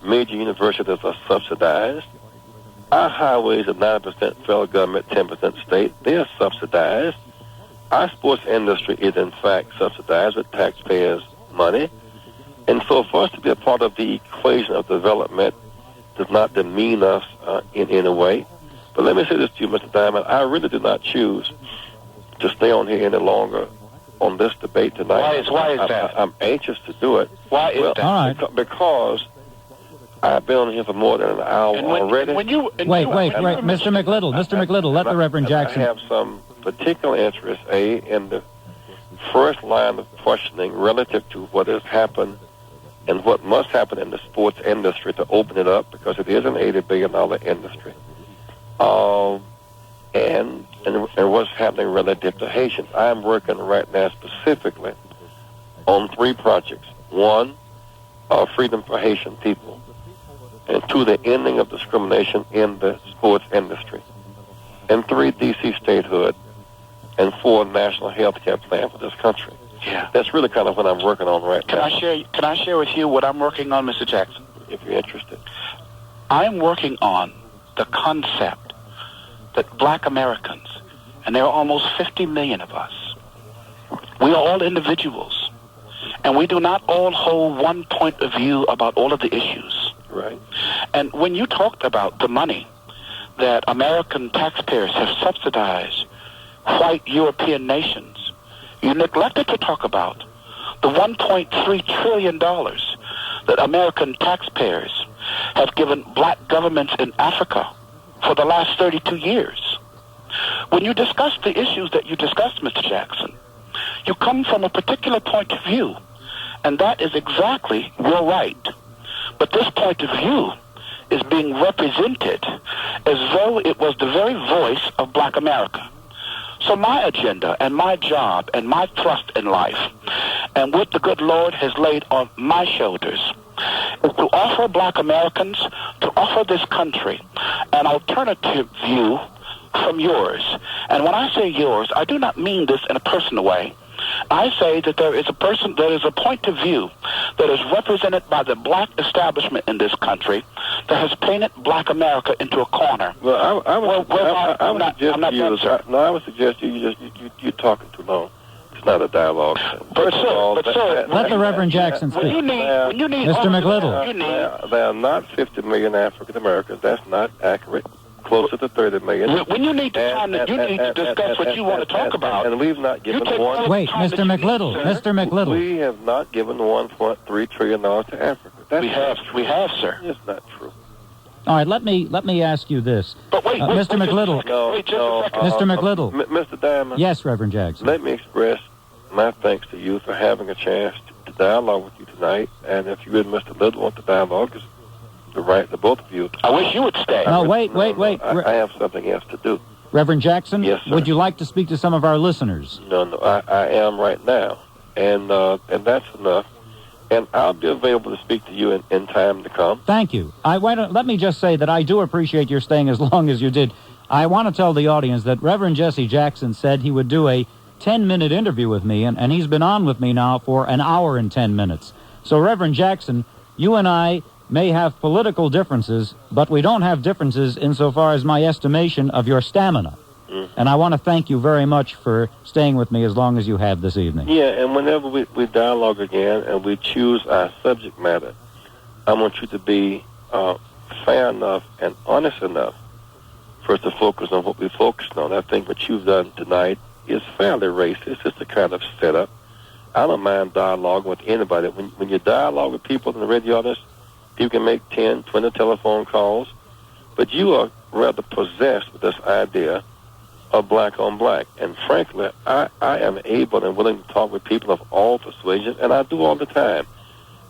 major universities are subsidized. Our highways are 90% federal government, 10% state. They are subsidized. Our sports industry is, in fact, subsidized with taxpayers' money. And so for us to be a part of the equation of development does not demean us in any way. But let me say this to you, Mr. Diamond. I really do not choose to stay on here any longer on this debate tonight. Why is that? I'm anxious to do it. Why is that? All right. Because I've been on here for more than an hour already. Wait, Mr. McLittle, let the Reverend Jackson. I have some particular interest, in the first line of questioning relative to what has happened and what must happen in the sports industry to open it up, because it is an $80 billion industry. And what's happening relative to Haitians. I am working right now specifically on 3 projects. 1, freedom for Haitian people. And 2, the ending of discrimination in the sports industry. And 3, D.C. statehood. And 4, national health care plan for this country. Yeah. That's really kind of what I'm working on right now. Can I share with you what I'm working on, Mr. Jackson? If you're interested. I'm working on the concept that black Americans, and there are almost 50 million of us, we are all individuals, and we do not all hold one point of view about all of the issues. Right. And when you talked about the money that American taxpayers have subsidized white European nations, you neglected to talk about the $1.3 trillion that American taxpayers have given black governments in Africa for the last 32 years. When you discuss the issues that you discussed, Mr. Jackson, you come from a particular point of view, and that is exactly your right. But this point of view is being represented as though it was the very voice of black America. So my agenda and my job and my thrust in life, and what the good Lord has laid on my shoulders, is to offer black Americans, to offer this country an alternative view from yours. And when I say yours, I do not mean this in a personal way. I say that there is a point of view that is represented by the black establishment in this country that has painted black America into a corner. Well, I would suggest you're talking too long. It's not a dialogue. Let the Reverend Jackson speak. Mr. McLittle. There are not 50 million African Americans. That's not accurate. Closer to 30 million. When you need the time that you need to discuss what you want to talk about. And we've not given one. Wait, Mr. McLittle. Mr. McLittle. We have not given $1.3 trillion to Africa. We have, sir. It's not true. All right, let me ask you this. But wait, Mr. McLittle. Mr. McLittle. Mr. Diamond. Yes, Reverend Jackson. Let me express my thanks to you for having a chance to dialogue with you tonight. And if you and Mr. Little want to dialogue, it's the both of you. I wish you would stay. No, wait. I have something else to do. Reverend Jackson? Yes, sir. Would you like to speak to some of our listeners? No, I am right now. And that's enough. And I'll be available to speak to you in time to come. Thank you. Let me just say that I do appreciate your staying as long as you did. I want to tell the audience that Reverend Jesse Jackson said he would do a 10-minute interview with me, and he's been on with me now for an hour and 10 minutes. So, Reverend Jackson, you and I may have political differences, but we don't have differences insofar as my estimation of your stamina. And I want to thank you very much for staying with me as long as you have this evening. Yeah, and whenever we dialogue again and we choose our subject matter, I want you to be fair enough and honest enough for us to focus on what we focused on. I think what you've done tonight is fairly racist. It's a kind of setup. I don't mind dialogue with anybody. When you dialogue with people in the radio audience, you can make 10, 20 telephone calls, but you are rather possessed with this idea of black on black. And frankly, I am able and willing to talk with people of all persuasions, and I do all the time.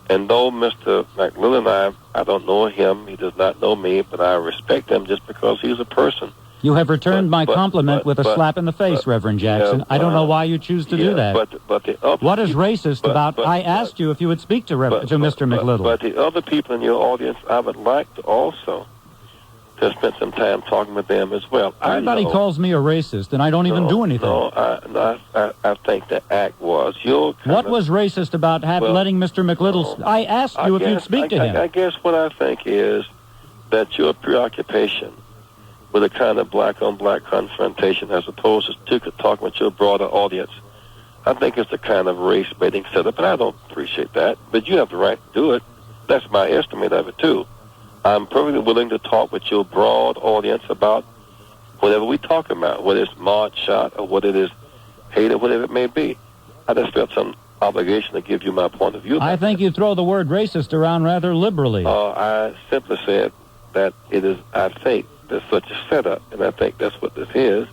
And though Mr. McLittle and I don't know him, he does not know me, but I respect him just because he's a person. You have returned my compliment with a slap in the face, Reverend Jackson. I don't know why you choose to do that. What is racist about... I asked you if you would speak to Mr. McLittle. But the other people in your audience, I would like to also to spend some time talking with them as well. Everybody calls me a racist, and I don't even do anything. No, I think the act was. What was racist about letting Mr. McLittle... I asked you if you'd speak to him. I guess what I think is that your preoccupation with a kind of black-on-black confrontation as opposed to talking with your broader audience, I think it's a kind of race-baiting setup, and I don't appreciate that. But you have the right to do it. That's my estimate of it, too. I'm perfectly willing to talk with your broad audience about whatever we talk about, whether it's mod shot or whether it is hate or whatever it may be. I just felt some obligation to give you my point of view. I think you throw the word racist around rather liberally. I simply said that it is, I think, there's such a setup, and I think that's what this is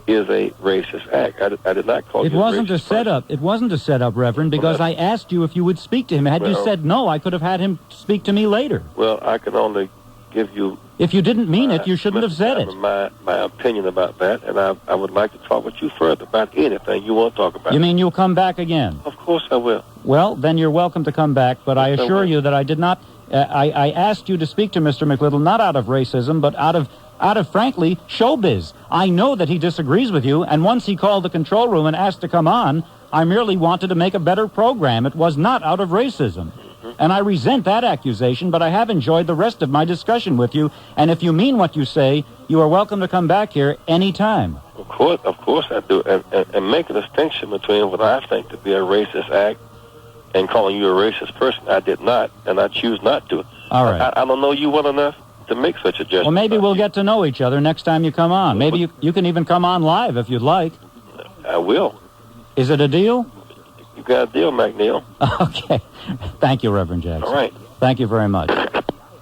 a racist act. I did not call it you wasn't a a setup. It wasn't a setup, Reverend, because I asked you if you would speak to him. Had you said no, I could have had him speak to me later. Well, I can only give you... If you didn't mean it, you shouldn't have said it. My opinion about that, and I would like to talk with you further about anything you want to talk about. You mean you'll come back again? Of course I will. Well, then you're welcome to come back, but I assure you that I did not... I asked you to speak to Mr. McLittle not out of racism, but out of, frankly, showbiz. I know that he disagrees with you, and once he called the control room and asked to come on, I merely wanted to make a better program. It was not out of racism. And I resent that accusation, but I have enjoyed the rest of my discussion with you, and if you mean what you say, you are welcome to come back here any time. Of course I do, and make a distinction between what I think to be a racist act and calling you a racist person. I did not, and I choose not to. All right. I don't know you well enough to make such a judgment. Well, maybe we'll get to know each other next time you come on. Maybe you can even come on live if you'd like. I will. Is it a deal? You got a deal, McNeil. Okay. Thank you, Reverend Jackson. All right. Thank you very much.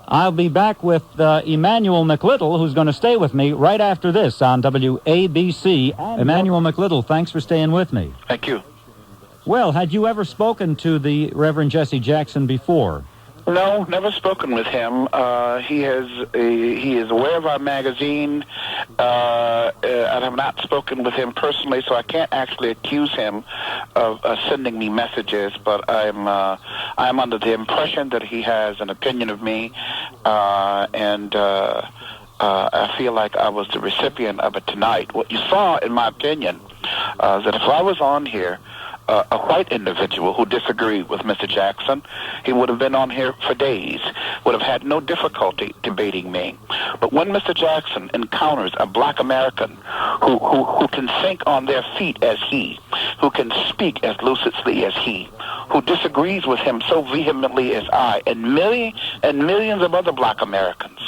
I'll be back with Emmanuel McLittle, who's going to stay with me right after this on WABC. Emmanuel McLittle, thanks for staying with me. Thank you. Well, had you ever spoken to the Reverend Jesse Jackson before? No, never spoken with him. He is aware of our magazine. I have not spoken with him personally, so I can't actually accuse him of sending me messages. But I'm under the impression that he has an opinion of me, and I feel like I was the recipient of it tonight. What you saw, in my opinion, is that if I was on here, a white individual who disagreed with Mr. Jackson, he would have been on here for days, would have had no difficulty debating me. But when Mr. Jackson encounters a black American who can think on their feet as he, who can speak as lucidly as he, who disagrees with him so vehemently as I, and millions of other black Americans,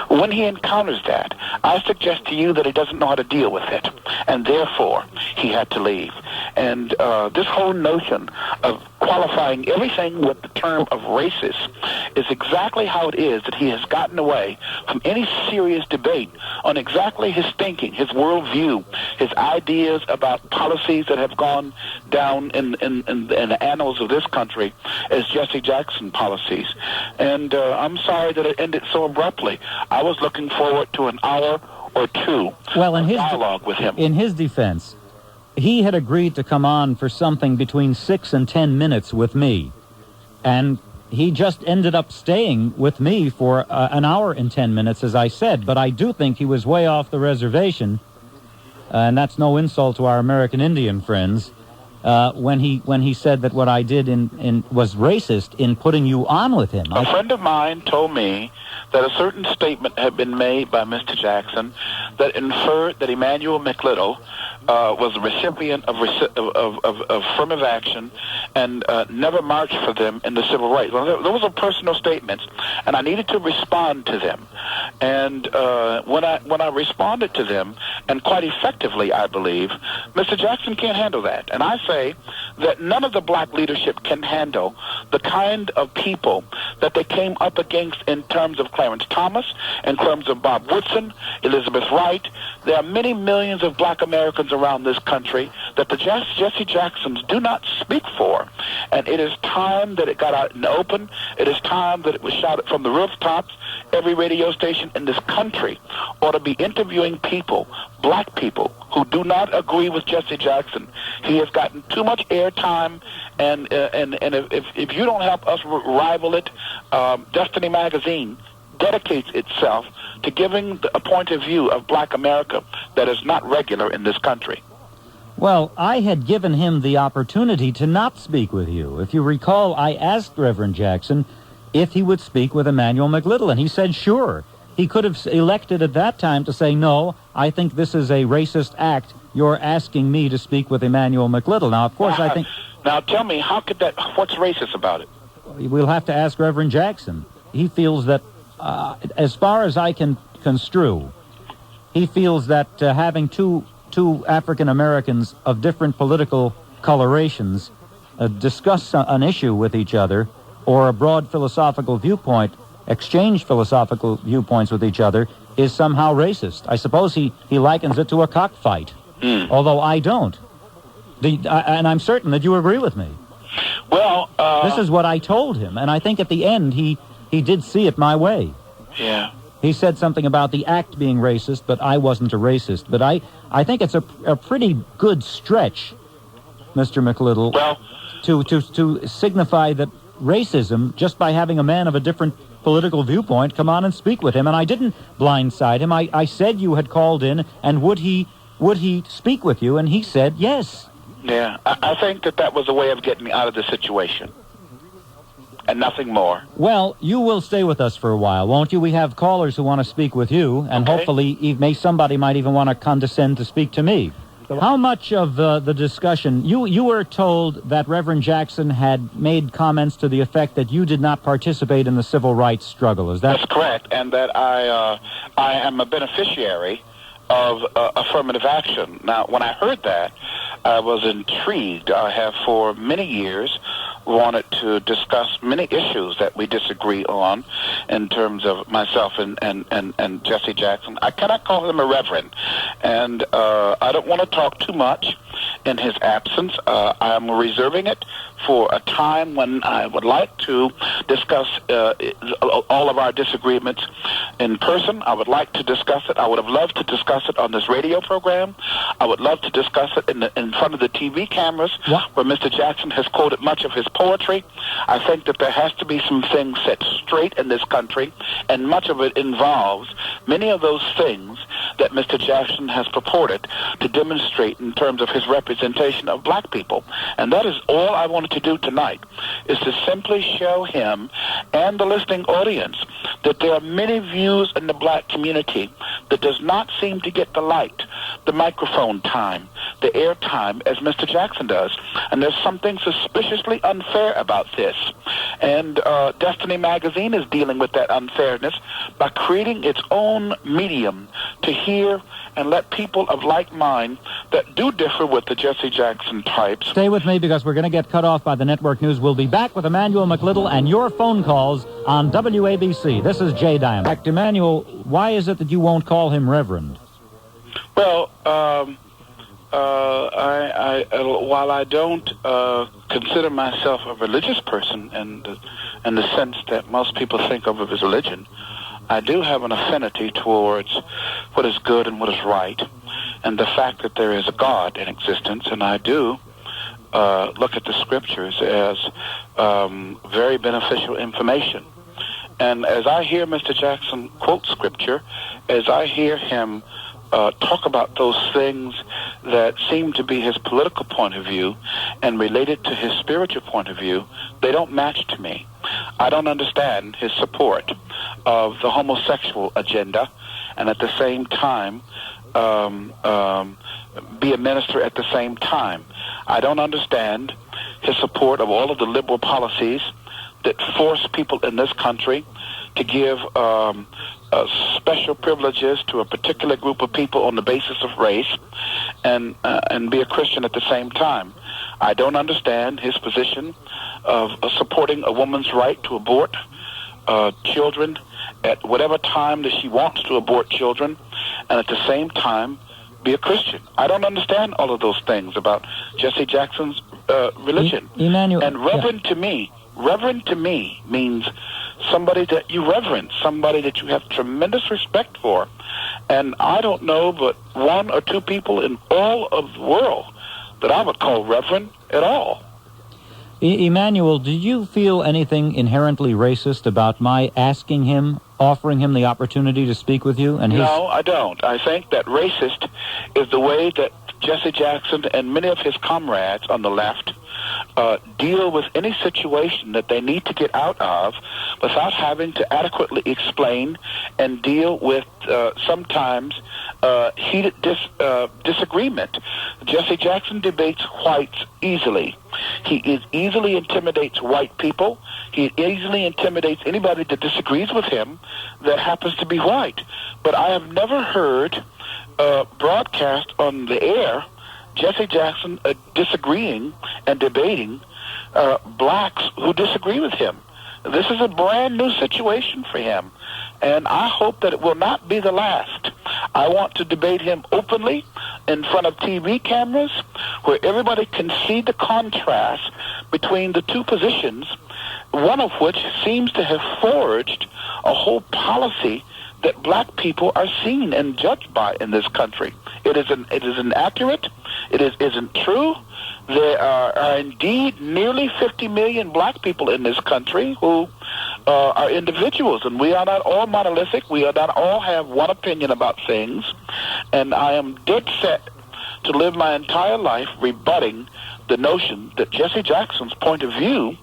when he encounters that, I suggest to you that he doesn't know how to deal with it, and therefore he had to leave. And this whole notion of qualifying everything with the term of racist is exactly how it is that he has gotten away from any serious debate on exactly his thinking, his worldview, his ideas about policies that have gone down in the annals of this country as Jesse Jackson policies. And I'm sorry that it ended so abruptly. I was looking forward to an hour or two of dialogue with him. In his defense, he had agreed to come on for something between 6 and 10 minutes with me. And he just ended up staying with me for an hour and 10 minutes, as I said. But I do think he was way off the reservation, and that's no insult to our American Indian friends, when he said that what I did was racist in putting you on with him. A friend of mine told me that a certain statement had been made by Mr. Jackson that inferred that Emmanuel McLittle was a recipient of affirmative action and never marched for them in the civil rights. Well, those are personal statements, and I needed to respond to them. And when I responded to them, and quite effectively, I believe, Mr. Jackson can't handle that. And I say that none of the black leadership can handle the kind of people that they came up against in terms of Clarence Thomas, in terms of Bob Woodson, Elizabeth Wright. There are many millions of black Americans around this country that the Jesse Jacksons do not speak for. And it is time that it got out in the open. It is time that it was shouted from the rooftops. Every radio station in this country ought to be interviewing people, black people, who do not agree with Jesse Jackson. He has gotten too much airtime, and if you don't help us rival it, Destiny Magazine dedicates itself to giving a point of view of black America that is not regular in this country. Well, I had given him the opportunity to not speak with you. If you recall, I asked Reverend Jackson if he would speak with Emmanuel McLittle, and he said sure. He could have elected at that time to say, no, I think this is a racist act. You're asking me to speak with Emmanuel McLittle. Now, of course, I think... Now, tell me, what's racist about it? We'll have to ask Reverend Jackson. He feels that, as far as I can construe, he feels that having two African Americans of different political colorations discuss an issue with each other, or a broad philosophical viewpoint, exchange philosophical viewpoints with each other, is somehow racist. I suppose he likens it to a cockfight, although I don't. And I'm certain that you agree with me. Well, this is what I told him, and I think at the end he did see it my way. Yeah. He said something about the act being racist, but I wasn't a racist. But I think it's a pretty good stretch, Mr. McLittle, to signify that racism, just by having a man of a different political viewpoint come on and speak with him. And I didn't blindside him. I said you had called in, and would he speak with you? And he said yes. Yeah, I think that was a way of getting me out of the situation. And nothing more. Well, you will stay with us for a while, won't you? We have callers who want to speak with you, and hopefully somebody might even want to condescend to speak to me. How much of the discussion, you were told that Reverend Jackson had made comments to the effect that you did not participate in the civil rights struggle, is that? That's correct, and that I am a beneficiary of affirmative action. Now, when I heard that, I was intrigued. I have for many years wanted to discuss many issues that we disagree on in terms of myself and Jesse Jackson. I cannot call him a reverend, and I don't want to talk too much in his absence. I am reserving it for a time when I would like to discuss all of our disagreements in person. I would like to discuss it. I would have loved to discuss it on this radio program. I would love to discuss it in front of the TV cameras where Mr. Jackson has quoted much of his poetry. I think that there has to be some things set straight in this country, and much of it involves many of those things that Mr. Jackson has purported to demonstrate in terms of his representation of black people. And that is all I wanted to do tonight, is to simply show him and the listening audience that there are many views in the black community that does not seem to get the light, the microphone time, the air time as Mr. Jackson does. And there's something suspiciously unfair about this. And Destiny Magazine is dealing with that unfairness by creating its own medium to hear and let people of like mind that do differ with the Jesse Jackson types. Stay with me because we're going to get cut off by the network news. We'll be back with Emmanuel McLittle and your phone calls on WABC. This is Jay Diamond. Back to Emmanuel, why is it that you won't call him Reverend? Well, while I don't consider myself a religious person in the sense that most people think of as religion, I do have an affinity towards what is good and what is right, and the fact that there is a God in existence, and I do look at the scriptures as very beneficial information. And as I hear Mr. Jackson quote scripture, as I hear him talk about those things that seem to be his political point of view and related to his spiritual point of view, they don't match to me. I don't understand his support of the homosexual agenda and at the same time be a minister at the same time. I don't understand his support of all of the liberal policies that force people in this country to give special privileges to a particular group of people on the basis of race and be a Christian at the same time. I don't understand his position of supporting a woman's right to abort children at whatever time that she wants to abort children, and at the same time be a Christian. I don't understand all of those things about Jesse Jackson's religion. Emmanuel, and Reverend to me means somebody that you reverence, somebody that you have tremendous respect for. And I don't know but one or two people in all of the world that I would call reverend at all. Emmanuel, did you feel anything inherently racist about my asking him, offering him the opportunity to speak with you? And No, I don't. I think that racist is the way that Jesse Jackson and many of his comrades on the left deal with any situation that they need to get out of without having to adequately explain and deal with sometimes heated disagreement. Jesse Jackson debates whites easily. He easily intimidates white people. He easily intimidates anybody that disagrees with him that happens to be white. But I have never heard broadcast on the air Jesse Jackson disagreeing and debating blacks who disagree with him. This is a brand new situation for him, and I hope that it will not be the last. I want to debate him openly in front of TV cameras where everybody can see the contrast between the two positions, one of which seems to have forged a whole policy that black people are seen and judged by in this country. It is inaccurate. It isn't true. There are indeed nearly 50 million black people in this country who are individuals, and we are not all monolithic. We are not all have one opinion about things, and I am dead set to live my entire life rebutting the notion that Jesse Jackson's point of view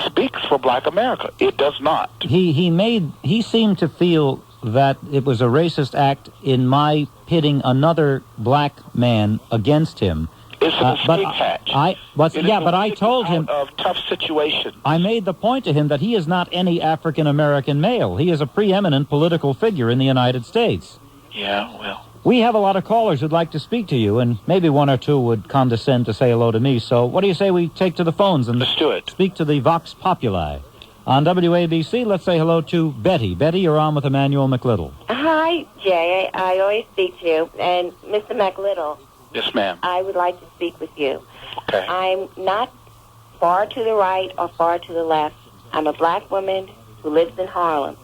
speaks for black America. It does not. He seemed to feel that it was a racist act in my pitting another black man against him. It's an escape hatch. But I told him of tough situations. I made the point to him that he is not any African American male. He is a preeminent political figure in the United States. Yeah, well, We have a lot of callers who'd like to speak to you, and maybe one or two would condescend to say hello to me. So what do you say we take to the phones and let's do it. Speak to the Vox Populi. On WABC, let's say hello to Betty. Betty, you're on with Emmanuel McLittle. Hi, Jay. I always speak to you. And Mr. McLittle. Yes, ma'am. I would like to speak with you. Okay. I'm not far to the right or far to the left. I'm a black woman who lives in Harlem.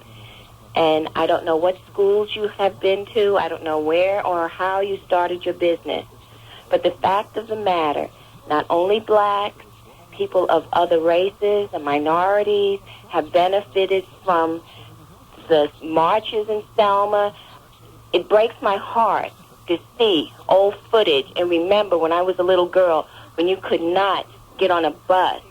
And I don't know what schools you have been to. I don't know where or how you started your business. But the fact of the matter, not only blacks, people of other races and minorities have benefited from the marches in Selma. It breaks my heart to see old footage and remember when I was a little girl when you could not get on a bus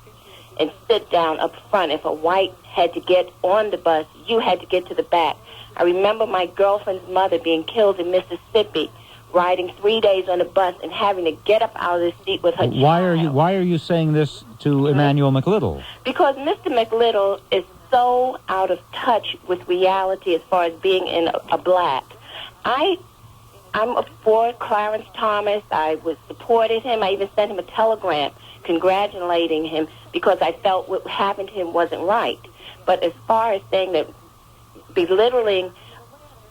and sit down up front. If a white had to get on the bus, you had to get to the back. I remember my girlfriend's mother being killed in Mississippi, riding 3 days on a bus and having to get up out of the seat with her child. Why are you saying this to Emmanuel McLittle? Because Mr. McLittle is so out of touch with reality as far as being in a black. I'm for Clarence Thomas. I supported him. I even sent him a telegram congratulating him because I felt what happened to him wasn't right. But as far as saying that belittling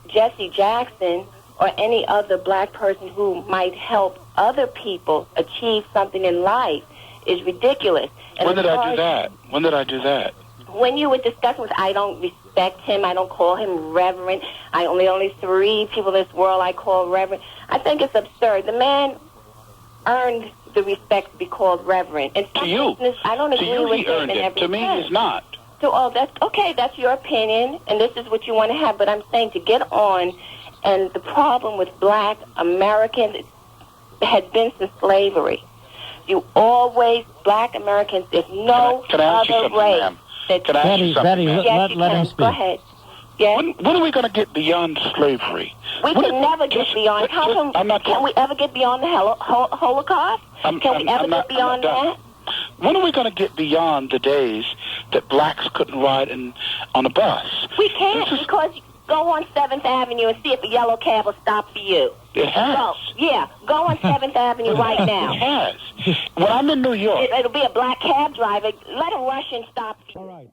Jesse Jackson or any other black person who might help other people achieve something in life is ridiculous. And when did I do that? When did I do that? When you were discussing with, I don't respect him, I don't call him reverend. Only 3 people in this world I call reverend. I think it's absurd. The man earned the respect to be called reverend. And to you? I don't agree with he earned him in it. To me, sense. he's not. So, that's okay. That's your opinion, and this is what you want to have. But I'm saying to get on, and the problem with black Americans has been since slavery. You always, black Americans, there's no other race. Betty, let him speak. Go ahead. Yes? When are we going to get beyond slavery? We can never get beyond. Can we ever get beyond the Holocaust? Can we ever get beyond that? When are we going to get beyond the days that blacks couldn't ride on a bus? We can't because go on 7th Avenue and see if a yellow cab will stop for you. It has. Go on 7th Avenue right now. It has. When I'm in New York. It'll be a black cab driver. Let a Russian stop for you. All right.